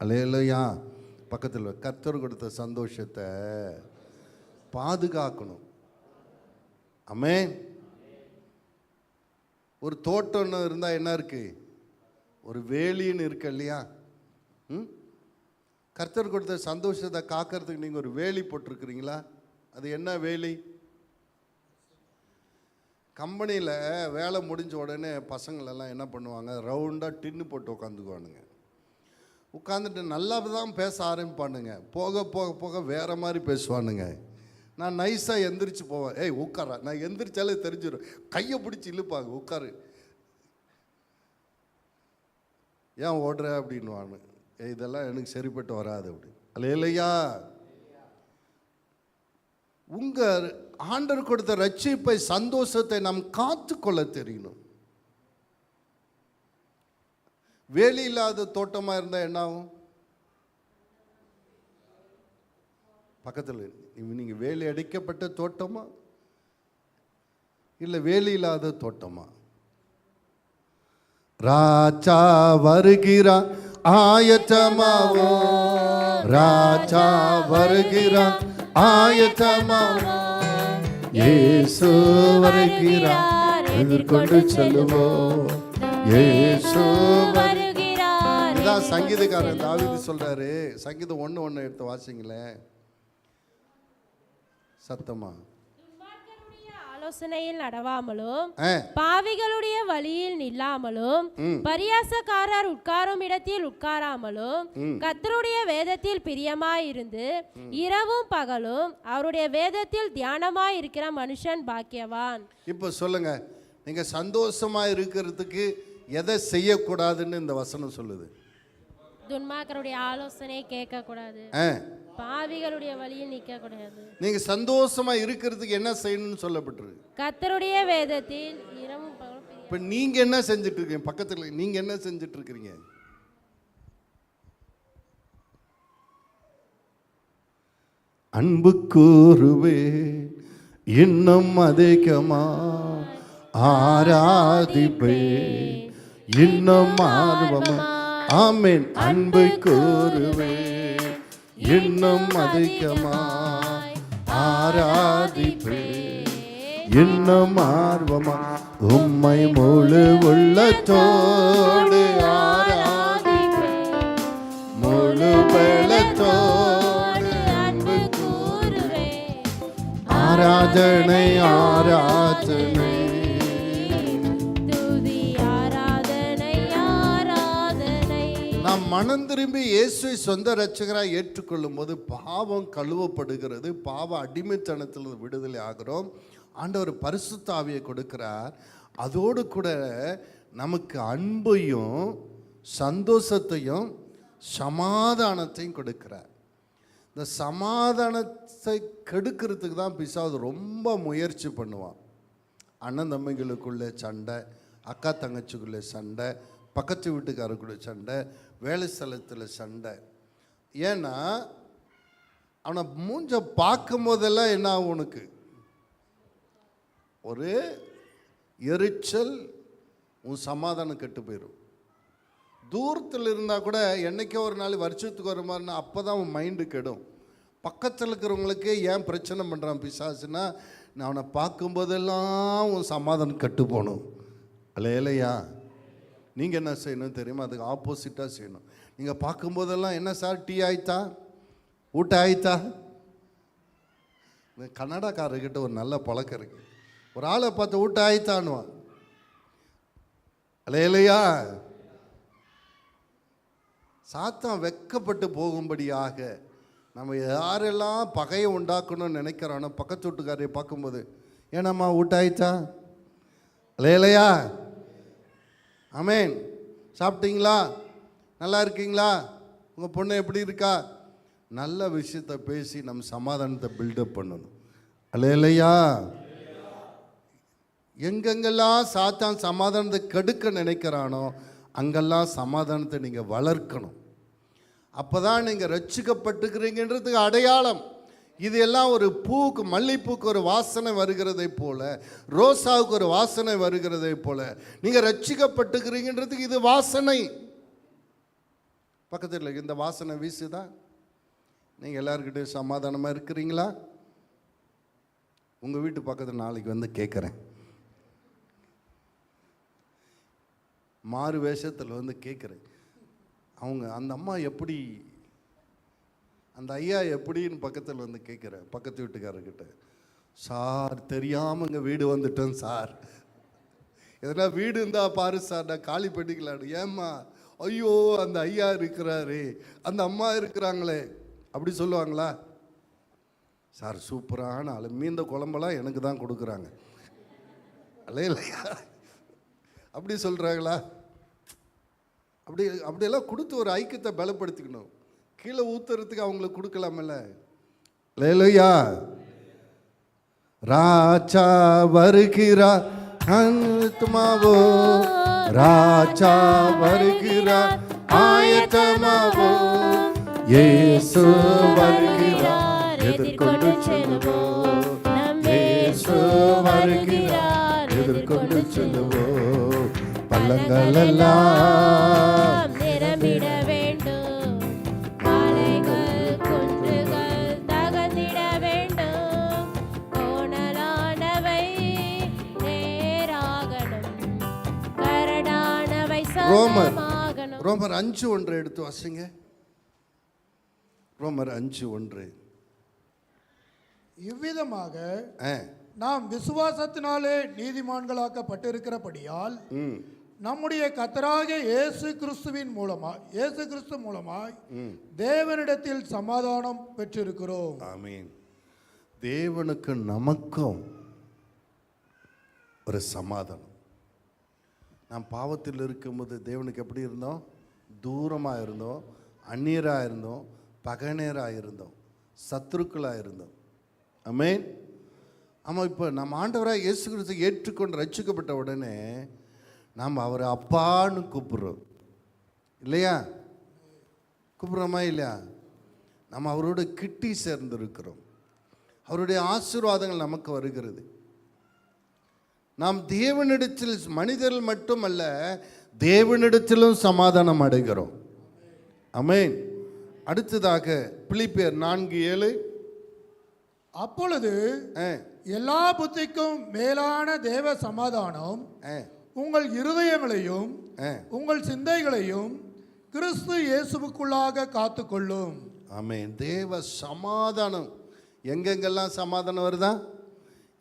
அலையலையா, பக்கத்தில் கர்த்தர் கொடுத்த சந்தோஷத்தை பாதுகாக்கணும். ஆமென். ஒரு தோட்டம் இருந்தால் என்ன இருக்கு? ஒரு வேலின்னு இருக்கு இல்லையா? கர்த்தர் கொடுத்த சந்தோஷத்தை காக்கிறதுக்கு நீங்கள் ஒரு வேலி போட்டிருக்கிறீங்களா? அது என்ன வேலி? கம்பெனியில் வேலை முடிஞ்ச உடனே பசங்களெல்லாம் என்ன பண்ணுவாங்க, ரவுண்டாக டின்னு போட்டு உட்காந்துக்குவானுங்க. உட்காந்துட்டு நல்லா தான் பேச ஆரம்பிப்பானுங்க. போக போக போக வேறு மாதிரி பேசுவானுங்க. நான் நைஸாக எந்திரிச்சு போவேன். ஏய் உட்காரா, நான் எந்திரிச்சாலே தெரிஞ்சிடும். கையை பிடிச்சி இழுப்பாங்க, உட்காரு, ஏன் ஓடுற அப்படின்வானு. இதெல்லாம் எனக்கு சரிப்பட்டு வராது அப்படி. அல்ல இல்லையா? உங்கள் ஆண்டவர் கொடுத்த ரட்சிப்பை, சந்தோஷத்தை நாம் காத்து கொள்ள தெரியணும். வேலி இல்லாத தோட்டமாக இருந்தால் என்ன ஆகும்? பக்கத்தில் நீங்கள் வேலி அடைக்கப்பட்ட தோட்டமா இல்லை வேலி இல்லாத தோட்டமா? ராஜா வருகிறான் ஆயத்தமாவோ, ராஜா வருகிறான் ஆயத்தமாவோ, இயேசு வருகிறார் எதிர்கொண்டு செல்லுவோம், இயேசு வருகிறார். இதான் சங்கீதக்காரன் தாவீது சொல்றாரு. சங்கீதம் 1:1 எடுத்து வாசிங்களேன் சத்தமா. ஆலோசனையில் நடவாமலும் பாவிகளுடைய வழியில் நில்லாமலும் பரியாசக்காரர் உட்காரும் இடத்தில் உட்காராமலும் கர்த்தருடைய வேதத்தில் பிரியமாயிருந்து இரவும் பகலும் அவருடைய வேதத்தில் தியானமாய் இருக்கிற மனுஷன் பாக்கியவான். இப்போ சொல்லுங்க, நீங்க சந்தோஷமா இருக்கிறதுக்கு எதை செய்யக்கூடாதுன்னு இந்த வசனம் சொல்லுது? துன்மார்க்கருடைய ஆலோசனையை கேட்க கூடாது, பாவிகளுடைய வழியில் நிற்க கூடாது. நீங்க சந்தோஷமா இருக்கிறதுக்கு என்ன செய்யணும்னு சொல்லப்பட்டிருக்கு? கர்த்தருடைய வேதத்தில் இரவும் பகலும். இப்ப நீங்க என்ன செஞ்சுட்டு இருக்கீங்க? பக்கத்துல நீங்க என்ன செஞ்சுட்டு இருக்கிறீங்க? அன்பு கூறுவே இன்னும் அதிகமா ஆராதிப்பே இன்னும் ஆர்வமா. ஆமென். அன்பு கூறுவே இன்னும் அதிகமாய் ஆராதிப்பே இன்னும் ஆர்வமா, உம்மை முழு உள்ளத்தோடு ஆராதிப்பே முழு பலத்தோடு அன்பு கூறுவே. ஆராதனை ஆராதனை நாம் மனம் திரும்பி இயேசுவை சொந்த இரட்சகராய் ஏற்றுக்கொள்ளும் போது பாவம் கழுவப்படுகிறது. பாவ அடிமைத்தனத்தில் விடுதலை ஆகிறோம். ஆண்டவர் பரிசுத்த ஆவியை கொடுக்கிறார். அதோடு கூட நமக்கு அன்பையும் சந்தோஷத்தையும் சமாதானத்தையும் கொடுக்கிறார். இந்த சமாதானத்தை கெடுக்கிறதுக்கு தான் பிசாசு ரொம்ப முயற்சி பண்ணுவான். அண்ணன் தம்பிகளுக்குள்ளே சண்டை, அக்கா தங்கச்சிக்குள்ளே சண்டை, பக்கத்து வீட்டுக்காரருக்குள்ள சண்டை, வேலை ஸ்தலத்தில் சண்டை. ஏன்னா அவனை மூஞ்ச பார்க்கும் போதெல்லாம் என்ன ஆகும்? உனக்கு ஒரு எரிச்சல், உன் சமாதானம் கெட்டு போயிடும். தூரத்தில் இருந்தால் கூட என்னைக்கோ ஒரு நாள் வருஷத்துக்கு ஒரு மாதிரினா அப்போ தான் உன் மைண்டு கெடும். பக்கத்தில் இருக்கிறவங்களுக்கே ஏன் பிரச்சனை பண்ணுறான் பிசாசுன்னா, நான் அவனை பார்க்கும்போதெல்லாம் உன் சமாதானம் கெட்டு போகணும். அல்ல இல்லையா? நீங்கள் என்ன செய்யணும் தெரியுமா? அதுக்கு ஆப்போசிட்டாக செய்யணும். நீங்கள் பார்க்கும்போதெல்லாம் என்ன சார் டீ ஆயிட்டா, ஊட்ட ஆயிட்டா? கன்னடாக்காரர்கிட்ட ஒரு நல்ல பழக்கம் இருக்குது. ஒரு ஆளை பார்த்து ஊட்ட ஆயிட்டான்னுவான். இல்லையா? சாத்தான் வெக்கப்பட்டு போகும்படியாக நம்ம யாரெல்லாம் பகையை உண்டாக்கணும்னு நினைக்கிறானோ பக்கத்து வீட்டுக்காரையை பார்க்கும்போது, ஏன்னாம்மா ஊட்டாயிச்சா? இல்லையா? ஆமேன். சாப்பிட்டீங்களா? நல்லா இருக்கீங்களா? உங்கள் பொண்ணு எப்படி இருக்கா? நல்ல விஷயத்தை பேசி நம்ம சமாதானத்தை பில்டப் பண்ணணும். இல்லையா? எங்கெங்கெல்லாம் சாத்தான் சமாதானத்தை கெடுக்க நினைக்கிறானோ அங்கெல்லாம் சமாதானத்தை நீங்கள் வளர்க்கணும். அப்போ தான் நீங்கள் ரட்சிக்கப்பட்டுக்கிறீங்கன்றதுக்கு அடையாளம். இது எல்லாம் ஒரு பூக்கு, மல்லிப்பூக்கு ஒரு வாசனை வருகிறதை போல, ரோசாவுக்கு ஒரு வாசனை வருகிறதை போல நீங்கள் ரட்சிக்கப்பட்டுக்கிறீங்கன்றதுக்கு இது வாசனை. பக்கத்தில் இந்த வாசனை வீசுதா? நீங்கள் எல்லாருக்கிட்டையும் சமாதானமாக இருக்கிறீங்களா? உங்கள் வீட்டு பக்கத்தில் நாளைக்கு வந்து கேட்குறேன், மாறு வேஷத்தில் வந்து கேட்குறேன், அவங்க அந்த அம்மா எப்படி, அந்த ஐயா எப்படின்னு பக்கத்தில் வந்து கேட்குறேன். பக்கத்து வீட்டுக்காரர்கிட்ட, சார் தெரியாமல் இங்கே வீடு வந்துட்டேன் சார், எதனா வீடு இருந்தால் பாரு சார், நான் காலி பண்ணிக்கலான்னு. ஏம்மா? ஐயோ அந்த ஐயா இருக்கிறாரு, அந்த அம்மா இருக்கிறாங்களே, அப்படி சொல்லுவாங்களா? சார் சூப்பரான ஆள், மீந்த குழம்பெல்லாம் எனக்கு தான் கொடுக்குறாங்க. இல்லையா? அப்படி சொல்கிறாங்களா? அப்படியெல்லாம் கொடுத்து ஒரு ஐக்கியத்தை பலப்படுத்திக்கணும். கீழே ஊத்துறதுக்கு அவங்களுக்கு கொடுக்கலாமில்ல? இல்லையா? ராஜா வருகிறார் ஆயத்தமாவோ, ராஜா வருகிறார் ஆயத்தமாவோ, இயேசு வருகிறார் எதிர்கொண்டு செல்லுவோம், இயேசு வருகிறார் எதிர்கொண்டு செல்லுவோம். பள்ளங்களெல்லாம் நிரம்பிட வேண்டும், மலைகள் குன்றுகள் தகர்ந்திட வேண்டும், கோணலானவை நேராகணும், கரடானவை சமமாகணும். ரோமர் 5:1 எடுத்து வாசிங்க. ரோமர் 5:1. இவ்விதமாக நாம் விசுவாசத்தினாலே நீதிமான்களாக்கப்பட்டிருக்கிறபடியால் நம்முடைய கர்த்தராகிய இயேசு கிறிஸ்து மூலமாய் தேவனிடத்தில் சமாதானம் பெற்றிருக்கிறோம். ஆமென். தேவனுக்கு நமக்கும் ஒரு சமாதானம். நாம் பாவத்தில் இருக்கும்போது தேவனுக்கு எப்படி இருந்தோம்? தூரமாக இருந்தோம், அந்நியராக இருந்தோம், பகைநேராக இருந்தோம், சத்துருக்களாக இருந்தோம். ஆமென். ஆமாம். இப்போ நம்ம ஆண்டவராக இயேசு கிறிஸ்து ஏற்றுக்கொண்டு ரட்சிக்கப்பட்ட உடனே நாம் அவரை அப்பான்னு கூப்பிடுறோம். இல்லையா? கூப்பிட்றோமா இல்லையா? நம்ம அவரோட கிட்டி சேர்ந்திருக்கிறோம். அவருடைய ஆசீர்வாதங்கள் நமக்கு வருகிறது. நாம் தேவனிடத்தில், மனிதர்கள் மட்டுமல்ல தேவனிடத்திலும் சமாதானம் அடைகிறோம். ஆமென். அடுத்ததாக பிலிப்பியர் 4:7. அப்பொழுது எல்லா புத்திக்கும் மேலான தேவ சமாதானம் உங்கள் இருதயங்களையும் உங்கள் சிந்தைகளையும் கிறிஸ்து இயேசுவுக்குள்ளாக காத்துக்கொள்ளும். ஆமென். தேவ சமாதானம் எங்கெங்கெல்லாம் சமாதானம் வருதா?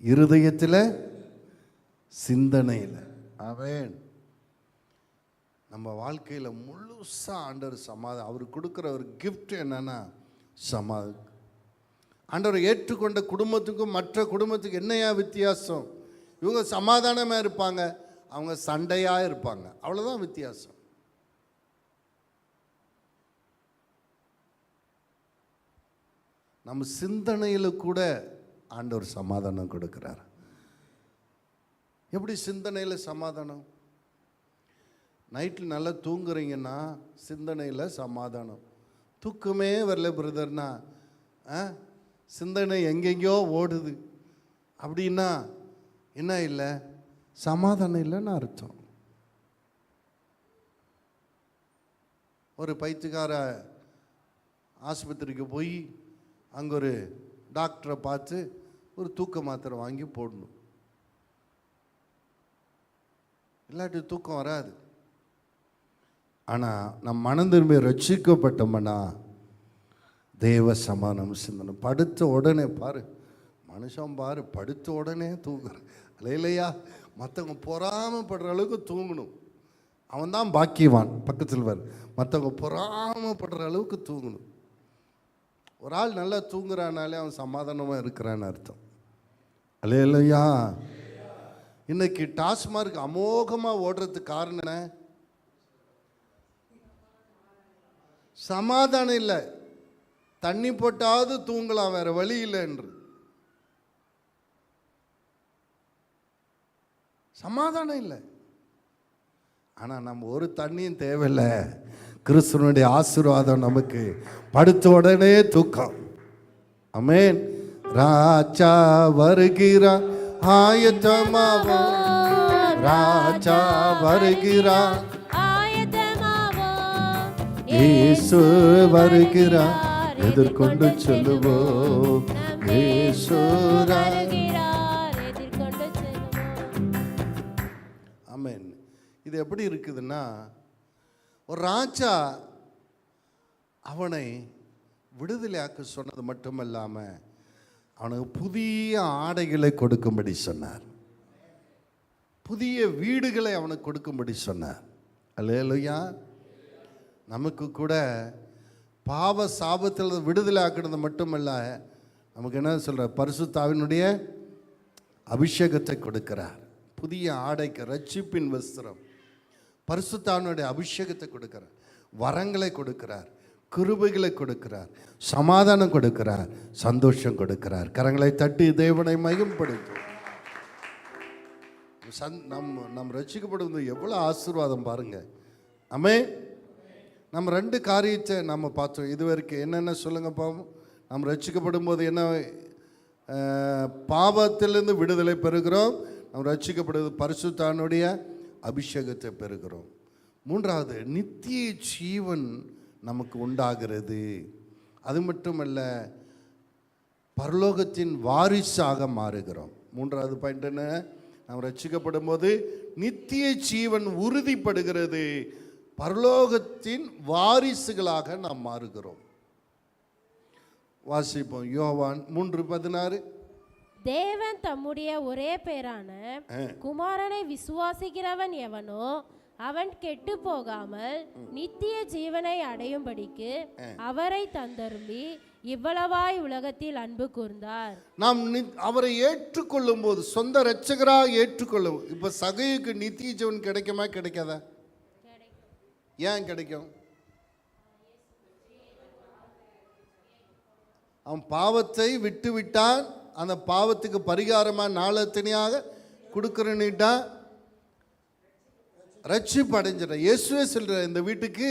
இருதயத்தில், சிந்தனையில். ஆமென். நம்ம வாழ்க்கையில் முழுசாக ஆண்டவர் சமாதானம், அவர் கொடுக்குற ஒரு கிஃப்ட் என்னன்னா சமாதானம். ஆண்டவர் ஏற்றுக்கொண்ட குடும்பத்துக்கும் மற்ற குடும்பத்துக்கு என்னையா வித்தியாசம்? இவங்க சமாதானமாக இருப்பாங்க, அவங்க சண்டையாக இருப்பாங்க, அவ்வளோதான் வித்தியாசம். நம்ம சிந்தனையில் கூட ஆண்டவர் சமாதானம் கொடுக்குறார். எப்படி சிந்தனையில் சமாதானம்? நைட்டில் நல்லா தூங்குறீங்கன்னா சிந்தனையில் சமாதானம். தூக்கமே வரல பிரதர்னா, சிந்தனை எங்கெங்கேயோ ஓடுது அப்படின்னா என்ன இல்லை? சமாதானம் இல்லைன்னு அர்த்தம். ஒரு பைத்தியக்கார ஆஸ்பத்திரிக்கு போய் அங்கே ஒரு டாக்டரை பார்த்து ஒரு தூக்க மாத்திரை வாங்கி போடணும், இல்லாட்டி தூக்கம் வராது. ஆனால் நம் மனம் திரும்பி ரட்சிக்கப்பட்டோம்னா தேவ சமாதானம் சிந்தனம். படுத்த உடனே பாரு, மனுஷன் பாரு, படுத்த உடனே தூங்குறான் இல்லையா? மற்றவங்க பொறாமப்படுற அளவுக்கு தூங்கணும், அவன் தான் பாக்கியவான். பக்கத்தில் வர மற்றவங்க பொறாமப்படுற அளவுக்கு தூங்கணும். ஒரு ஆள் நல்லா தூங்குறானாலே அவன் சமாதானமாக இருக்கிறான்னு அர்த்தம் இல்லையா? இன்னைக்கு டாஸ்மார்க் அமோகமாக ஓடுறதுக்கு காரணம் என்ன? சமாதானம் இல்லை. தண்ணி போட்டாவது தூங்கலாம், வேற வழி இல்லை என்று. சமாதானம் இல்லை. ஆனால் நம்ம ஒரு தண்ணியும் தேவையில்லை. கிறிஸ்துவனுடைய ஆசீர்வாதம் நமக்கு. படுத்த உடனே தூக்கம். ஆமென். ராஜா வருகிறார் ஆயத்தமாவோம், ராஜா வருகிறார் இயேசு வருகிறார் எதிர்கொண்டு சொல்லுவோம். இயேசு ஆமென். இது எப்படி இருக்குதுன்னா, ஒரு ராஜா அவனை விடுதலையாக்க சொன்னது மட்டுமல்லாமல் அவனுக்கு புதிய ஆடைகளை கொடுக்கும்படி சொன்னார், புதிய வீடுகளை அவனுக்கு கொடுக்கும்படி சொன்னார். அல்லேலூயா. நமக்கு கூட பாவ சாபத்தில் விடுதலை ஆக்கினது மட்டுமல்ல, நமக்கு என்ன சொல்கிறார்? பரிசுத்தாவினுடைய அபிஷேகத்தை கொடுக்கிறார். புதிய ஆடைக்கு ரட்சிப்பின் வஸ்திரம், பரிசுத்தாவினுடைய அபிஷேகத்தை கொடுக்கிறார், வரங்களை கொடுக்கிறார், கிருபைகளை கொடுக்கிறார், சமாதானம் கொடுக்கிறார், சந்தோஷம் கொடுக்கிறார். கரங்களை தட்டி தேவனை மகிமைப்படுத்தும். நம்ம ரட்சிக்கப்படுவது எவ்வளோ ஆசீர்வாதம் பாருங்க. ஆமென். நம்ம ரெண்டு காரியத்தை நம்ம பார்த்தோம் இதுவரைக்கும். என்னென்ன சொல்லுங்க பாவம். நம்ம ரட்சிக்கப்படும் போது என்ன? பாவத்திலிருந்து விடுதலை பெறுகிறோம். நம்ம ரட்சிக்கப்படுவது பரிசுத்தானுடைய அபிஷேகத்தை பெறுகிறோம். மூன்றாவது, நித்திய ஜீவன் நமக்கு உண்டாகிறது. அது மட்டுமல்ல, பரலோகத்தின் வாரிசாக மாறுகிறோம். மூன்றாவது பாயிண்ட் என்ன? நாம் ரட்சிக்கப்படும் போது நித்திய ஜீவன் உறுதிப்படுகிறது, பரலோகத்தின் வாரிசுகளாக நாம் மாறுகிறோம். வாசிப்போம். யோவான் 3:16. தேவன் தம்முடைய ஒரே பேரான குமாரனை விசுவாசிக்கிறவன் எவனோ அவன் கெட்டு போகாமல் நித்திய ஜீவனை அடையும்படிக்கு அவரை தந்தருளி இவ்வளவாய் உலகத்தில் அன்பு கூர்ந்தார். நாம் அவரை ஏற்றுக்கொள்ளும் போது, சொந்த இரட்சகராக ஏற்றுக்கொள்ளும். இப்ப சகையுக்கு நித்திய ஜீவன் கிடைக்குமா கிடைக்காதா? ஏன் கிடைக்கும்? அவன் பாவத்தை விட்டு விட்டான், அந்த பாவத்துக்கு பரிகாரமாக நாளத்தனியாக கொடுக்குறேன்னுட்டான், ரட்சிப்பு அடைஞ்சிட்டான். இயேசுவே சொல்ற இந்த வீட்டுக்கு.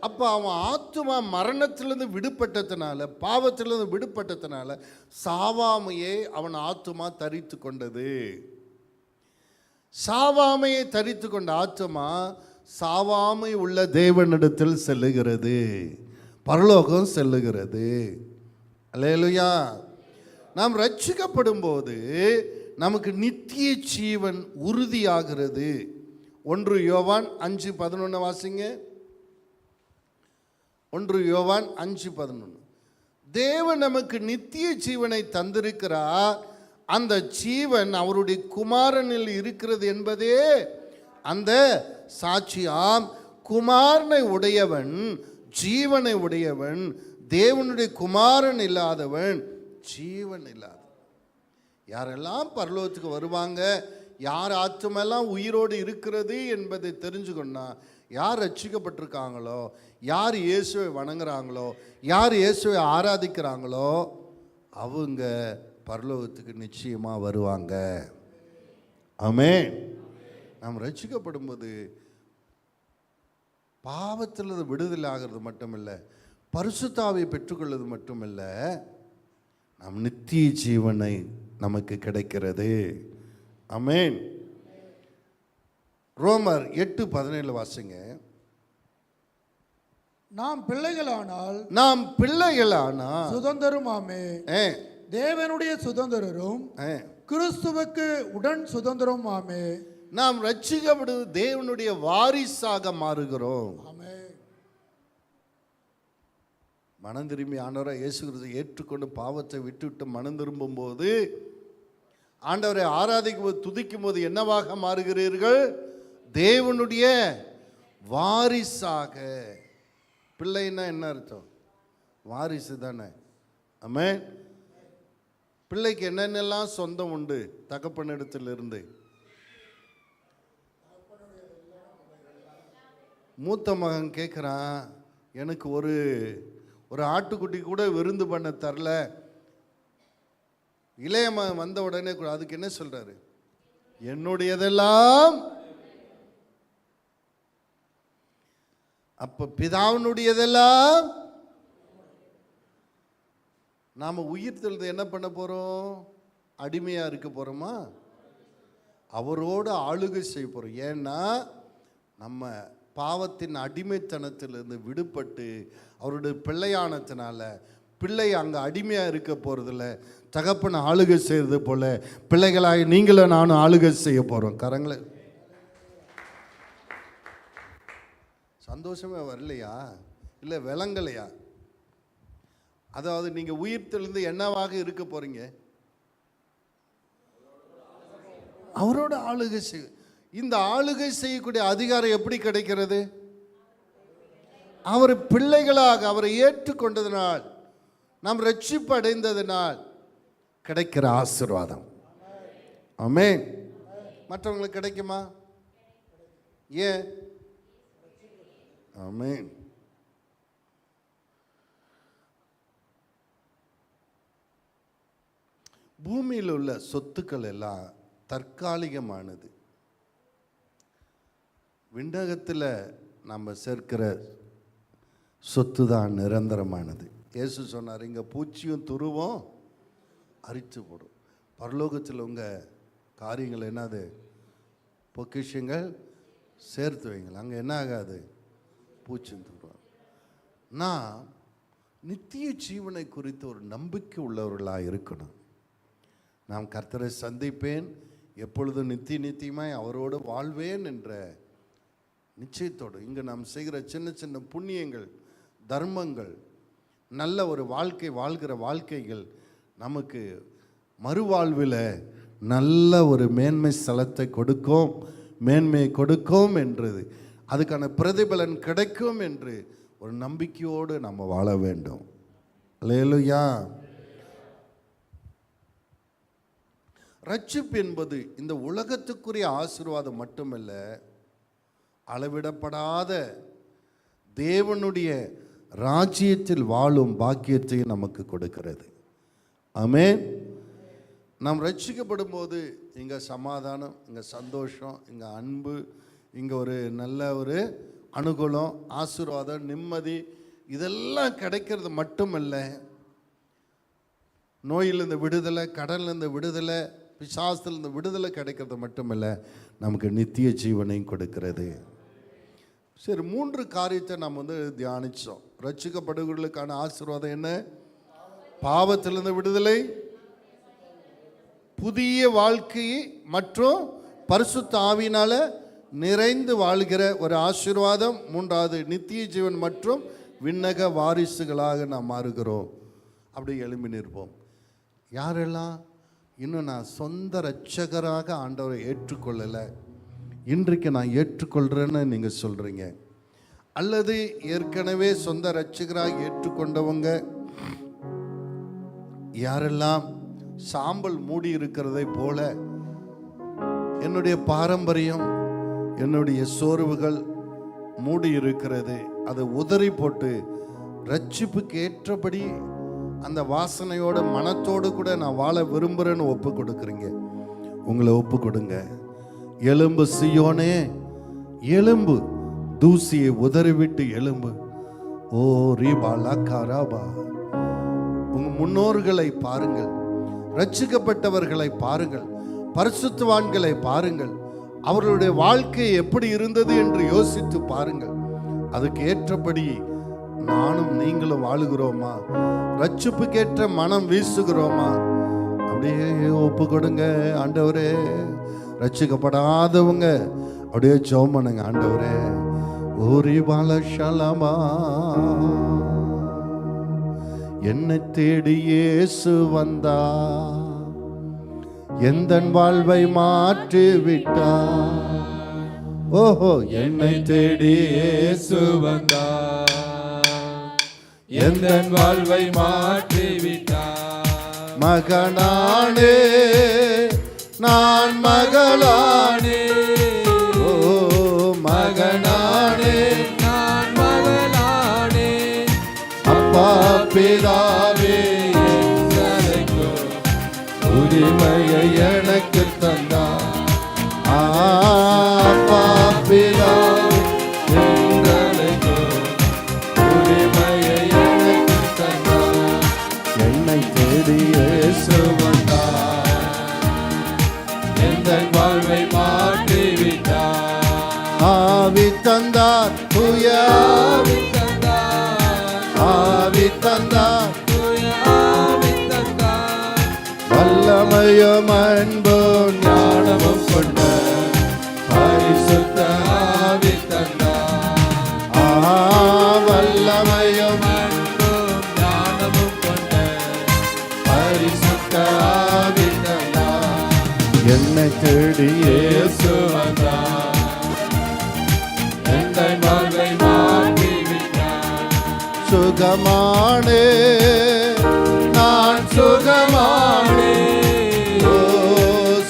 அப்போ அவன் ஆத்துமா மரணத்திலிருந்து விடுபட்டதுனால, பாவத்திலிருந்து விடுபட்டதுனால சாவாமையே அவன் ஆத்துமா தரித்து கொண்டது. சாவாமையை தரித்து கொண்ட ஆத்துமா சாவாமை உள்ள தேவனிடத்தில் செல்லுகிறது, பரலோகம் செல்லுகிறது. அல்லேலூயா. நாம் ரட்சிக்கப்படும் போது நமக்கு நித்திய ஜீவன் உறுதியாகிறது. 1 யோவான் 5:11 வாசிங்க. 1 யோவான் 5:11. தேவன் நமக்கு நித்திய ஜீவனை தந்திருக்கிறார். அந்த ஜீவன் அவருடைய குமாரனில் இருக்கிறது என்பதே அந்த சாட்சியாம். குமாரனை உடையவன் ஜீவனை உடையவன், தேவனுடைய குமாரன் இல்லாதவன் ஜீவன் இல்லாத. யாரெல்லாம் பரலோகத்துக்கு வருவாங்க, யார் ஆத்துமெல்லாம் உயிரோடு இருக்கிறது என்பதை தெரிஞ்சுக்கொண்டா, யார் ரட்சிக்கப்பட்டிருக்காங்களோ, யார் இயேசுவை வணங்குறாங்களோ, யார் இயேசுவை ஆராதிக்கிறாங்களோ அவங்க பரலோகத்துக்கு நிச்சயமாக வருவாங்க. ஆமென். நாம் ரட்சிக்கப்படும் போது பாவத்தில் விடுதலை ஆகிறது மட்டுமில்லை, பரிசுத்தாவை பெற்றுக்கொள்வது மட்டுமில்லை, நாம் நித்திய ஜீவனை நமக்கு கிடைக்கிறது. ஆமென். ரோமர் 8:17 வாசிங்க. நாம் பிள்ளைகளானால் சுதந்திரமாமே, தேவனுடைய சுதந்திரரும் கிறிஸ்துவுக்கு உடன் சுதந்திரமாமே. நாம் ரட்சிக்கப்படுவது தேவனுடைய வாரிசாக மாறுகிறோம். மனம் திரும்பி ஆண்டவரை இயேசு கிறிஸ்துவை ஏற்றுக்கொண்டு பாவத்தை விட்டுவிட்டு மனம் திரும்பும் போது, ஆண்டவரை ஆராதிக்கும் போது, துதிக்கும் போது என்னவாக மாறுகிறீர்கள்? தேவனுடைய வாரிசாக. பிள்ளைன்னா என்ன அர்த்தம்? வாரிசு தானே. ஆமென். பிள்ளைக்கு என்னென்னலாம் சொந்தம் உண்டு தகப்பனிடத்திலிருந்து? மூத்த மகன் கேட்குறான், எனக்கு ஒரு ஆட்டுக்குட்டி கூட விருந்து பண்ண தரல. இளைய மகன் வந்த உடனே கூட அதுக்கு என்ன சொல்றாரு? என்னுடையதெல்லாம். அப்ப பிதாவினுடையதெல்லாம். நாம உயிர் தெழுது என்ன பண்ண போறோம்? அடிமையா இருக்க போறோமா? அவரோட ஆளுகை செய்ய போறோம். ஏன்னா நம்ம பாவத்தின் அடிமைத்தனத்திலிருந்து விடுபட்டு அவருடைய பிள்ளையானத்தினால, பிள்ளை அங்கே அடிமையாக இருக்க போகிறதில்ல, தகப்பனை ஆளுகை செய்கிறது போல பிள்ளைகளாக நீங்களும் நானும் ஆளுகை செய்ய போகிறோம். கரங்களை சந்தோஷமே வரலையா? இல்லை விளங்கலையா? அதாவது நீங்கள் உயிர் தெளிந்து என்னவாக இருக்க போகிறீங்க? அவரோட ஆளுகை செய். இந்த ஆளுகை செய்யக்கூடிய அதிகாரம் எப்படி கிடைக்கிறது? அவர் பிள்ளைகளாக அவரை ஏற்றுக்கொண்டதனால், நாம் ரட்சிப்பு அடைந்ததனால் கிடைக்கிற ஆசீர்வாதம். ஆமென். மற்றவங்களுக்கு கிடைக்குமா? ஏன்? ஆமென். பூமியில் உள்ள சொத்துக்கள் எல்லாம் தற்காலிகமானது. விண்ணகத்தில் நம்ம சேர்க்கிற சொத்து தான் நிரந்தரமானது. இயேசு சொன்னார், இங்கே பூச்சியும் துருவும் அரித்து போடும். பரலோகத்தில் உங்கள் காரியங்கள் என்னது? பொக்கிஷங்கள் சேர்த்து வைங்கள், அங்கே என்ன ஆகாது? பூச்சியும் துருவும். நான் நித்திய ஜீவனை குறித்து ஒரு நம்பிக்கை உள்ளவர்களாக இருக்கணும். நாம் கர்த்தரை சந்திப்பேன், எப்பொழுதும் நித்தியமாய் அவரோடு வாழ்வேன் என்ற நிச்சயத்தோடு இங்கே நாம் செய்கிற சின்ன சின்ன புண்ணியங்கள், தர்மங்கள், நல்ல ஒரு வாழ்க்கை வாழ்கிற வாழ்க்கைகள் நமக்கு மறுவாழ்வில் நல்ல ஒரு மேன்மை ஸ்தலத்தை கொடுக்கும், மேன்மையை கொடுக்கும் என்றது, அதுக்கான பிரதிபலன் கிடைக்கும் என்று ஒரு நம்பிக்கையோடு நம்ம வாழ வேண்டும். அல்லேலூயா. ரட்சிப்பு என்பது இந்த உலகத்துக்குரிய ஆசீர்வாதம் மட்டுமல்ல, அளவிடப்படாத தேவனுடைய ராஜ்யத்தில் வாழும் பாக்கியத்தை நமக்கு கொடுக்கிறது. ஆமென். நாம் ரட்சிக்கப்படும் போது இங்கே சமாதானம், இங்கே சந்தோஷம், இங்கே அன்பு, இங்கே ஒரு நல்ல ஒரு அனுகூலம், ஆசீர்வாதம், நிம்மதி, இதெல்லாம் கிடைக்கிறது மட்டுமல்ல, நோயிலிருந்து விடுதலை, கடன்லேருந்து விடுதலை, பிசாசத்திலிருந்து விடுதலை கிடைக்கிறது மட்டுமல்ல, நமக்கு நித்திய ஜீவனையும் கொடுக்கிறது. சரி, 3 காரியத்தை நாம் தியானித்தோம். ரட்சிக்கப்படுகிறவர்களுக்கான ஆசீர்வாதம் என்ன? பாவத்திலிருந்து விடுதலை, புதிய வாழ்க்கை மற்றும் பரிசுத்த ஆவியினால நிறைந்து வாழ்கிற ஒரு ஆசீர்வாதம். 3வது நித்திய ஜீவன் மற்றும் விண்ணக வாரிசுகளாக நாம் மாறுகிறோம். அப்படி எழும்பி நிற்போம். யாரெல்லாம் இன்னும் நான் சொந்த இரட்சகராக ஆண்டவரை ஏற்றுக்கொள்ளலை, இன்றைக்கு நான் ஏற்றுக்கொள்கிறேன்னு நீங்கள் சொல்கிறீங்க, அல்லது ஏற்கனவே சொந்த இரட்சகராக ஏற்றுக்கொண்டவங்க யாரெல்லாம் சாம்பல் மூடி இருக்கிறதை போல என்னுடைய பாரம்பரியம், என்னுடைய சோர்வுகள் மூடி இருக்கிறது, அதை உதறி போட்டு ரட்சிப்புக்கு ஏற்றபடி அந்த வாசனையோட மனத்தோடு கூட நான் வாழ விரும்புகிறேன்னு ஒப்பு கொடுக்குறீங்க, உங்களை ஒப்பு கொடுங்க. எலும்பு சியோனே எலும்பு, தூசியை உதறிவிட்டு எலும்பு. ஓ ரீபா லாக்கா ராபா. உங்கள் முன்னோர்களை பாருங்கள், ரட்சிக்கப்பட்டவர்களை பாருங்கள், பரிசுத்தவான்களை பாருங்கள், அவர்களுடைய வாழ்க்கை எப்படி இருந்தது என்று யோசித்து பாருங்கள். அதுக்கு ஏற்றபடி நானும் நீங்களும் வாழுகிறோமா? ரட்சிப்புக்கேற்ற மனம் வீசுகிறோமா? அப்படியே ஒப்பு கொடுங்க. ஆண்டவரே, ரட்சிக்கப்படாதவங்க அப்படியே ஜெபம் பண்ணுங்க. ஆண்டவரே ஓரி பாலஷலமா என்னை தேடி இயேசு வந்தா, எந்தன் வாழ்வை மாற்றி விட்டா. ஓஹோ, என்னை தேடி இயேசு வந்தா, எந்தன் வாழ்வை மாற்றி விட்டா. மகனானே நான் மகளானே, ஓ மகனானே நான் மகளானே, அப்பா பிதாவே என்றழைக்கும் உரிமையை எனக்கு தந்தார். அப்பா பிதாவே என்றழைக்கும் உரிமையை எனக்கு தந்தார். என்னை தேடி இயேசு வந்தார், எந்தன் வாழ்வை மாற்றி விட்டார். ஆவி தந்தார், தூய ஆவி தந்தார், ஆவி தந்தார், தூய ஆவி தந்தார். வல்லமையும் அன்பும் ஞானமும் கொண்ட பரிசுத்த ஆவி தந்தார், வல்லமையும் அன்பும் ஞானமும் கொண்ட பரிசுத்த ஆவி தந்தார். என்னை தேடி இயேசு வந்தார், எந்தன் வாழ்வை மாற்றி விட்டார். சுகமானே நான் சுகமானே, ஓ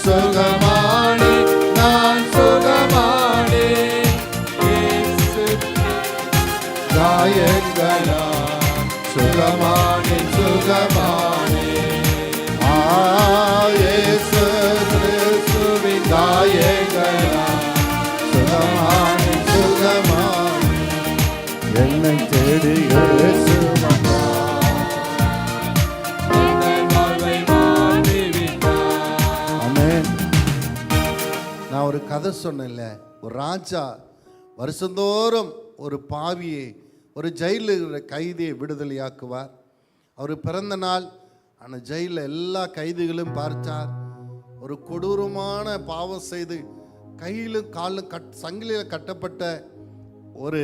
சுகமானே நான் சுகமானே, இயேசு காயங்களா சுகமானே சுகமானே, இயேசு கிறிஸ்துவின் காயங்களா சுகமானே சுகமானே, என்னை தேடி இயேசு வந்தார். எந்தன் வாழ்வை மாற்றி விட்டார். ஆமென். நான் ஒரு கதை சொன்னேன்ல, ஒரு ராஜா வருஷந்தோறும் ஒரு பாவியை, ஒரு ஜெயிலில் இருக்கிற கைதியை விடுதலையாக்குவார். அவர் பிறந்த நாள் அந்த ஜெயிலில் எல்லா கைதிகளும் பார்த்தார். ஒரு கொடூரமான பாவம் செய்து கையிலும் காலும் சங்கிலியில் கட்டப்பட்ட ஒரு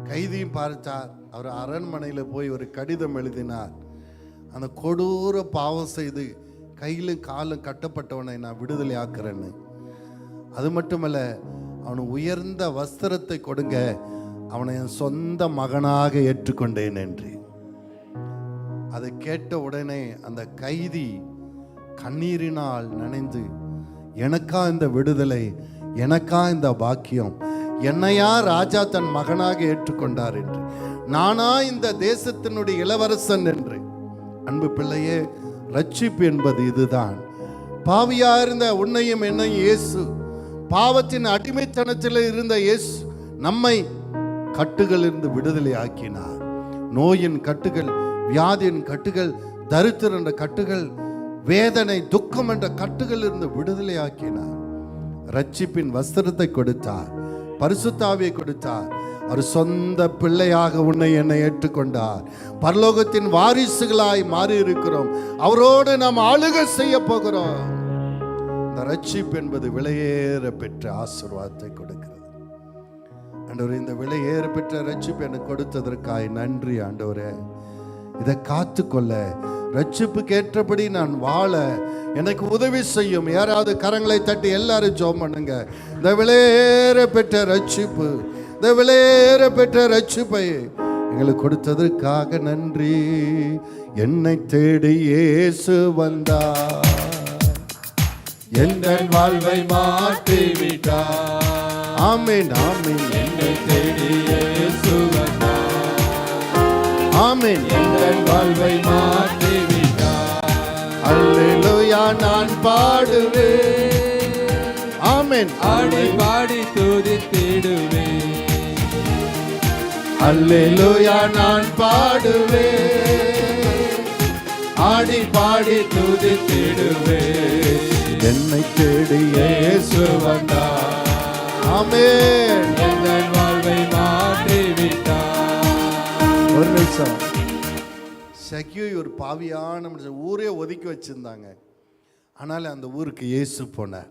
கைதியும் பார்த்தார். அவர் அரண்மனையில் போய் ஒரு கடிதம் எழுதினார். அந்த கொடூர பாவம் செய்து கையிலும் காலும் கட்டப்பட்டவனை நான் விடுதலை ஆக்குறேன்னு. அது மட்டுமல்ல, அவனுக்கு உயர்ந்த வஸ்திரத்தை கொடுங்க, அவனை என் சொந்த மகனாக ஏற்றுக்கொண்டேன் என்று. அதை கேட்ட உடனே அந்த கைதி கண்ணீரினால் நனைந்து, எனக்கா இந்த விடுதலை, எனக்கா இந்த பாக்கியம், என்னையா ராஜா தன் மகனாக ஏற்றுக்கொண்டார் என்று, நானா இந்த தேசத்தினுடைய இளவரசன் என்று. அன்பு பிள்ளையே, ரட்சிப்பு என்பது இதுதான். பாவியா இருந்த உன்னையும் என்னையும் இயேசு, பாவத்தின் அடிமைத்தனத்தில் இருந்த இயேசு நம்மை கட்டுகளிலிருந்து விடுதலை ஆக்கினார். நோயின் கட்டுகள், வியாதியின் கட்டுகள், தரித்திரம் என்ற கட்டுகள், வேதனை துக்கம் என்ற கட்டுகள் இருந்து விடுதலை ஆக்கினார். ரட்சிப்பின் வஸ்திரத்தை கொடுத்தார், பரிசுத்த ஆவியை கொடுத்தார். அவர் சொந்த பிள்ளையாக உன்னை என்னை ஏற்றுக்கொண்டார். பரலோகத்தின் வாரிசுகளாய் மாறி இருக்கிறோம். அவரோடு நாம் ஆளுகை செய்ய போகிறோம். இந்த ரட்சிப்பு என்பது விலையேற பெற்ற ஆசீர்வாதத்தை கொடுக்கிறது. ஆண்டவரே, இந்த விலையேற பெற்ற ரட்சிப்பு எனக்கு கொடுத்ததற்காய் நன்றி ஆண்டவரே. இதை காத்துக்கொள்ள, ரட்சிப்புக்கு ஏற்றபடி நான் வாழ எனக்கு உதவி செய்யும். யாராவது கரங்களை தட்டி எல்லாரும் ஜெபம் பண்ணுங்க. இந்த விலையேற பெற்ற ரட்சிப்பு, இந்த விலையேற பெற்ற ரட்சிப்பை எங்களுக்கு கொடுத்ததற்காக நன்றி. என்னை தேடி இயேசு வந்தார், எந்தன் வாழ்வை மாற்றி விட்டார். ஆமென் ஆமென். என்னை தேடி இயேசு வந்தார், ஆமென். எந்தன் வாழ்வை மாற்றி விட்டார். அல்லேலூயா நான் பாடுவேன். ஆமென். ஆடி பாடி துதித்திடுவேன். அல்லேலூயா நான் பாடுவேன். ஆடி பாடி துதித்திடுவேன். என்னை தேடி இயேசு வந்தார், ஆமென். எந்தன் வாழ்வை மாற்றி விட்டார். ஒரு நிமிஷம். சகியோய் ஒரு பாவியான மனுஷன், ஊரே ஒதுக்கி வச்சிருந்தாங்க. ஆனால் அந்த ஊருக்கு இயேசு போனார்.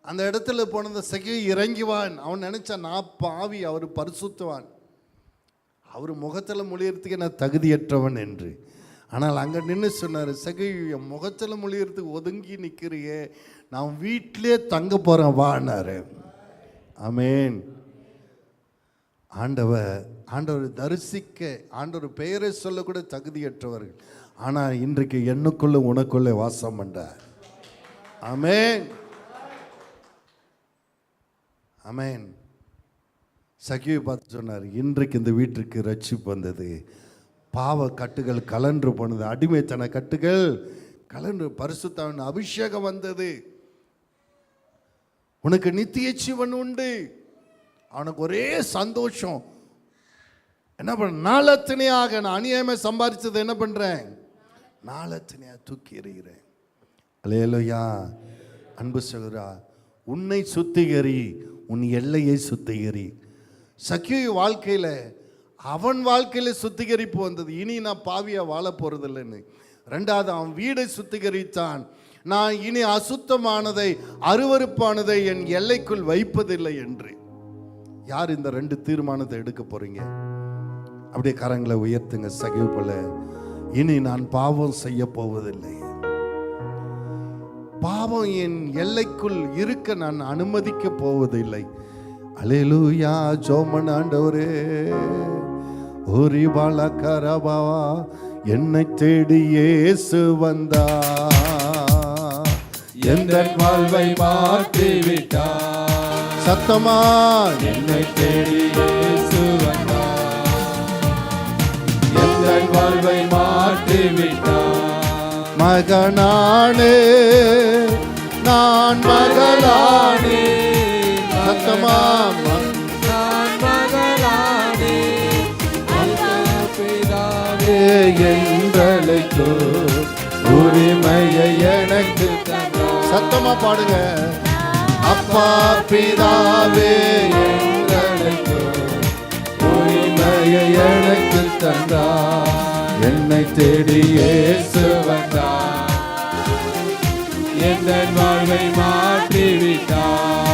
அந்த இடத்துல போனது சகி இறங்கிவான். அவன் நினைச்சான் நான் பாவி, அவர் பரிசுத்தவான், அவர் முகத்தில் மொழியறதுக்கு நான் தகுதியற்றவன் என்று. ஆனால் அங்கே நின்று சொன்னார், சகி என் முகத்தில் மொழியறதுக்கு ஒதுங்கி நிற்கிறியே, நான் வீட்டிலே தங்க போகிறேன் வான்னாரு. ஆமேன். ஆண்டவர் தரிசிக்க, ஆண்டவர் பெயரை சொல்லக்கூட தகுதியற்றவர்கள், ஆனால் இன்றைக்கு என்னுக்குள்ள உனக்குள்ளே வாசம் பண்றார். ஆமேன், ஆமேன். சகியை பார்த்து சொன்னார், இன்றைக்கு இந்த வீட்டிற்கு ரட்சிப்பு வந்தது, பாவ கட்டுகள் கலன்று போனது, அடிமைத்தன கட்டுகள் கலன்று பரிசுத்தாவின் அபிஷேகம் வந்தது, உனக்கு நித்திய ஜீவன் உண்டு. அவனுக்கு ஒரே சந்தோஷம். என்ன பண்ண, நாளத்தினையாக நான் அநியாயமாக சம்பாதிச்சது என்ன பண்ணுறேன், நாளத்தினையாக தூக்கி எறிகிறேன். அல்லேலூயா. அன்பு சொல்கிறா, உன்னை சுத்திகரி, உன் எல்லையை சுத்திகரி. சக்கிய வாழ்க்கையில், அவன் வாழ்க்கையில் சுத்திகரிப்பு வந்தது. இனி நான் பாவியாக வாழ போகிறதில்லைன்னு. ரெண்டாவது, அவன் வீடை சுத்திகரித்தான். நான் இனி அசுத்தமானதை, அருவருப்பானதை என் எல்லைக்குள் வைப்பதில்லை என்று. யார் இந்த 2 தீர்மானத்தை எடுக்க போறீங்க? அப்படியே கரங்களை உயர்த்துங்க. சகிவு போல, இனி நான் பாவம் செய்ய போவதில்லை, பாவம் என் எல்லைக்குள் இருக்க நான் அனுமதிக்க போவதில்லை. அல்லேலூயா. ஜோமன் ஆண்டவரே, ஓரி பாலா கரபா, என்னை தேடி இயேசு வந்தா, எந்த வாழ்வை மாற்றி விட்டார். சத்தமா, என்னை தேடி இயேசு வந்தார், எந்த வாழ்வை மாற்றி விட்டார். மகனானே நான் மகளானே. சத்தமா, நான் மகளானே, பிதாவே என்றழைத்தோ, உரிமையை எனக்கு தந்தார். சத்தமா பாடுங்க. அப்பா பிதாவே என்றழைத்தோ, உரிமையை எனக்கு தந்தார். என்னை தேடி இயேசு வந்தார், எந்த வாழ்வை மாற்றி விட்டார்.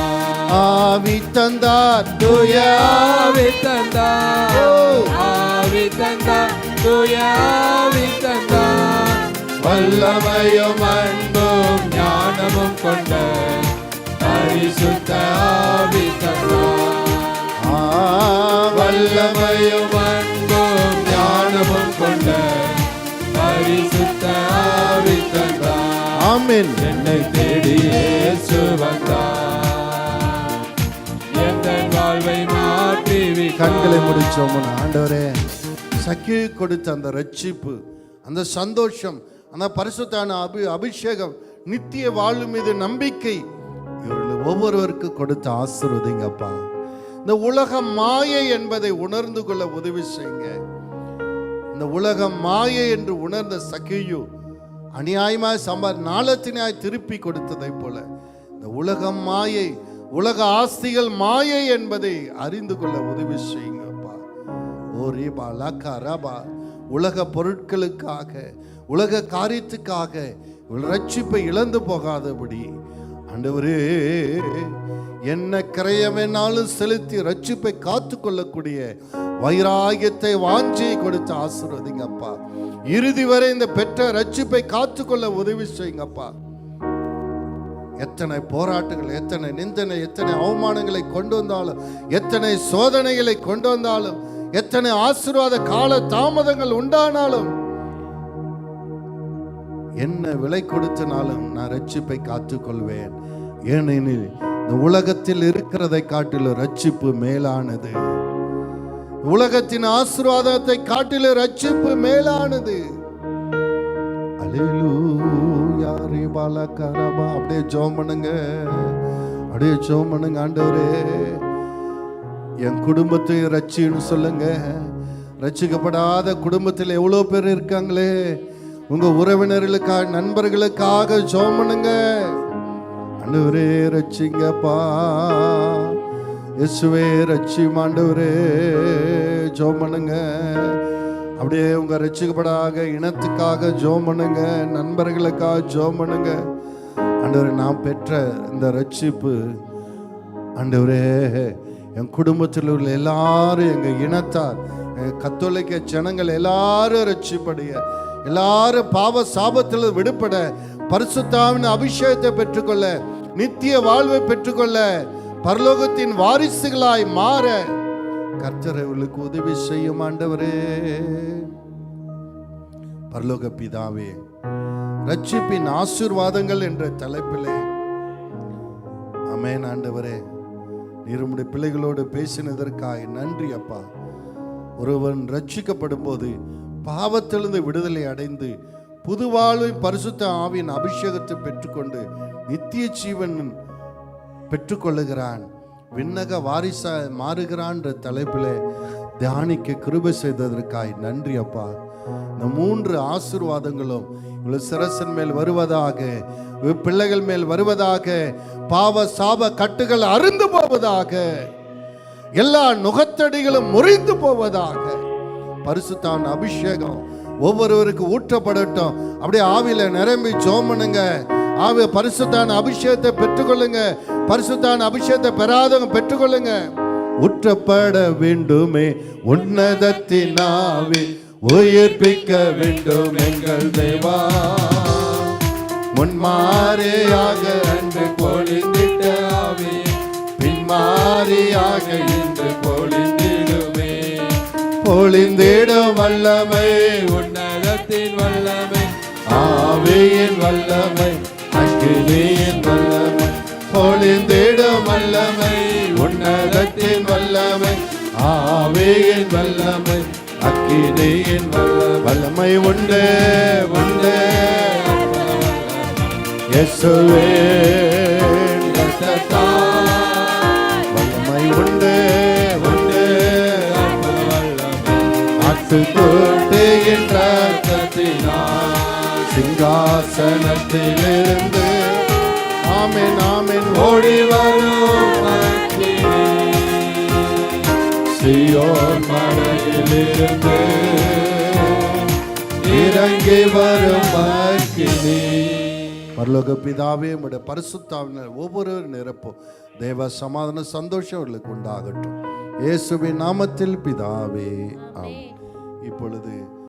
ஆவி தந்தார், தூய ஆவி தந்தார், ஆவி தந்தார், தூய ஆவி தந்தார். வல்லமையும் அன்பும் ஞானமும் கொண்ட பரிசுத்த ஆவி தந்தார். வல்லமையும் அன்பும் ஞானமும் கொண்ட பரிசுத்த ஆவி தந்தார். ஆமென். என்னை தேடி இயேசு வந்தார், எந்த வாழ்வை மாற்றி விட்டார். கண்களை முடிச்சோம். ஆண்டவரே, சக்கி கொடுத்த அந்த ரட்சிப்பு, அந்த சந்தோஷம், அந்த பரிசுத்தான அபிஷேகம், நித்திய வாழ்வு மீது நம்பிக்கை இவர்கள் ஒவ்வொருவருக்கு கொடுத்த ஆசீர்வதிங்கப்பா. இந்த உலகம் மாயை என்பதை உணர்ந்து கொள்ள உதவி செய்யுங்க. இந்த உலகம் மாயை என்று உணர்ந்த சக்கியு அநியாயமாய் நாளத்தினாய் திருப்பி கொடுத்ததை போல இந்த உலகம் மாயை, உலக ஆஸ்திகள் மாயை என்பதை அறிந்து கொள்ள உதவி செய்யுங்கப்பா. ஓ ரீபா லக்கா ரபா, உலக பொருட்களுக்காக, உலக காரியத்துக்காக ரட்சிப்பை இழந்து போகாதபடி ஆண்டவரே, என்ன கிரயமென்னாலும் செலுத்தி ரட்சிப்பை காத்து கொள்ளக்கூடிய வைராகியத்தை, வாஞ்சியை கொடுத்து ஆசீர்வதிங்கப்பா. இறுதி வரை இந்த பெற்ற ரட்சிப்பை காத்து கொள்ள உதவி செய்யுங்கப்பா. எத்தனை போராட்டங்கள், எத்தனை நிந்தனை, எத்தனை அவமானங்களை கொண்டு வந்தாலும், எத்தனை சோதனைகளை கொண்டு வந்தாலும், எத்தனை ஆசீர்வாத கால தாமதங்கள் உண்டானாலும், என்ன விலை கொடுத்தனாலும் நான் ரட்சிப்பை காத்துக்கொள்வேன். ஏனெனில் இந்த உலகத்தில் இருக்கிறதை காட்டிலும் ரட்சிப்பு மேலானது. உலகத்தின் ஆசீர்வாதத்தை காட்டிலும் ரட்சிப்பு மேலானது. அல்லேலூயா. ரிபாலகரபா. அப்படியே ஜெபம் பண்ணுங்க, அப்படியே ஜெபம் பண்ணுங்க. ஆண்டவரே, என் குடும்பத்தை ரட்சின்னு சொல்லுங்க. ரட்சிக்கப்படாத குடும்பத்தில் எவ்வளோ பேர் இருக்காங்களே, உங்க உறவினர்களுக்காக, நண்பர்களுக்காக ஜெபம் பண்ணுங்க. ஆண்டவரே ரட்சிங்கப்பா, இயேசுவே ரட்சியும் ஆண்டவரே. ஜெபம் பண்ணுங்க. அப்படியே உங்க ரட்சிக்கப்படாத இனத்துக்காக ஜெபம் பண்ணுங்க, நண்பர்களுக்காக ஜெபம் பண்ணுங்க. ஆண்டவரே, நான் பெற்ற இந்த ரட்சிப்பு ஆண்டவரே என் குடும்பத்தில் உள்ள எல்லாரும், எங்கள் இனத்தார், கத்தோலிக்க ஜனங்கள் எல்லாரும் ரட்சிப்படைய, எல்லாரும் பாவ சாபத்தில் விடுபட, பரிசுத்தாவின் அபிஷேகத்தை பெற்றுக்கொள்ள, நித்திய வாழ்வை பெற்றுக்கொள்ள, பரலோகத்தின் வாரிசுகளாய் மாற கர்த்தர் அவர்களுக்கு உதவி செய்யும் ஆண்டவரே. பரலோக பிதாவே, ரட்சிப்பின் ஆசீர்வாதங்கள் என்ற தலைப்பிலே ஆமென் ஆண்டவரே, நீர் உம்முடைய பிள்ளைகளோடு பேசினதற்காக நன்றி அப்பா. ஒருவன் ரட்சிக்கப்படும் போது பாவத்திலிருந்து விடுதலை அடைந்து புது வாழ்வை பரிசுத்த ஆவியின் அபிஷேகத்தை பெற்றுக்கொண்டு நித்திய ஜீவன் பெற்றுக்கொள்ளுகிறான், விண்ணக வாரிசா மாறுகிறான் என்ற தலைப்பிலே தியானிக்க கிருபை செய்ததற்காய் நன்றி அப்பா. இந்த 3 ஆசீர்வாதங்களும் இவ்வளவு சிரசின் மேல் வருவதாக, பிள்ளைகள் மேல் வருவதாக, பாவ சாப கட்டுகள் அருந்து போவதாக, எல்லா நுகத்தடிகளும் முறிந்து போவதாக, பரிசுத்தான அபிஷேகம் ஒவ்வொருவருக்கு ஊற்றப்படட்டும். அப்படியே ஆவியில நிரம்பி ஜெபம் பண்ணுங்க. ஆவி பரிசுத்தான அபிஷேகத்தை பெற்றுக்கொள்ளுங்க. பரிசுத்தான அபிஷேகத்தை பெறாதவங்க பெற்றுக்கொள்ளுங்க. ஊற்றப்பட வேண்டுமே உன்னதத்தின் ஆவி, உயிர்ப்பிக்க வேண்டும் எங்கள் தேவா. முன்மாறியாக அன்று பொழிந்திட்ட ஆவி பின்மாறியாக இன்று பொழிந்திடுமே. பொழிந்திடும் வல்லமை, உன்னதத்தின் வல்லமை, ஆவியின் வல்லமை, அக்கினியின் வல்லமை, பொழிந்திடும் வல்லமை, உன்னதத்தின் வல்லமை, ஆவியின் வல்லமை, அக்கினியின் வல்லமை உண்டு உண்டு. இயேசுவே வல்லமை உண்டு உண்டு. ஆட்டுக்குட்டியின் ரத்தத்தினால் சிங்காசனத்திலிருந்து ஆமென் ஆமென் ஓடி வரும் அக்கினி, சீயோன் மலையிலிருந்து இறங்கி வரும் அக்கினி. பரலோக பிதாவே, உம்முடைய பரிசுத்தாவினர் ஒவ்வொரு நிரப்பும் தேவ சமாதான சந்தோஷம் அவர்களுக்கு உண்டாகட்டும். இயேசுவின் நாமத்தில் பிதாவே, ஆமென். இப்பொழுது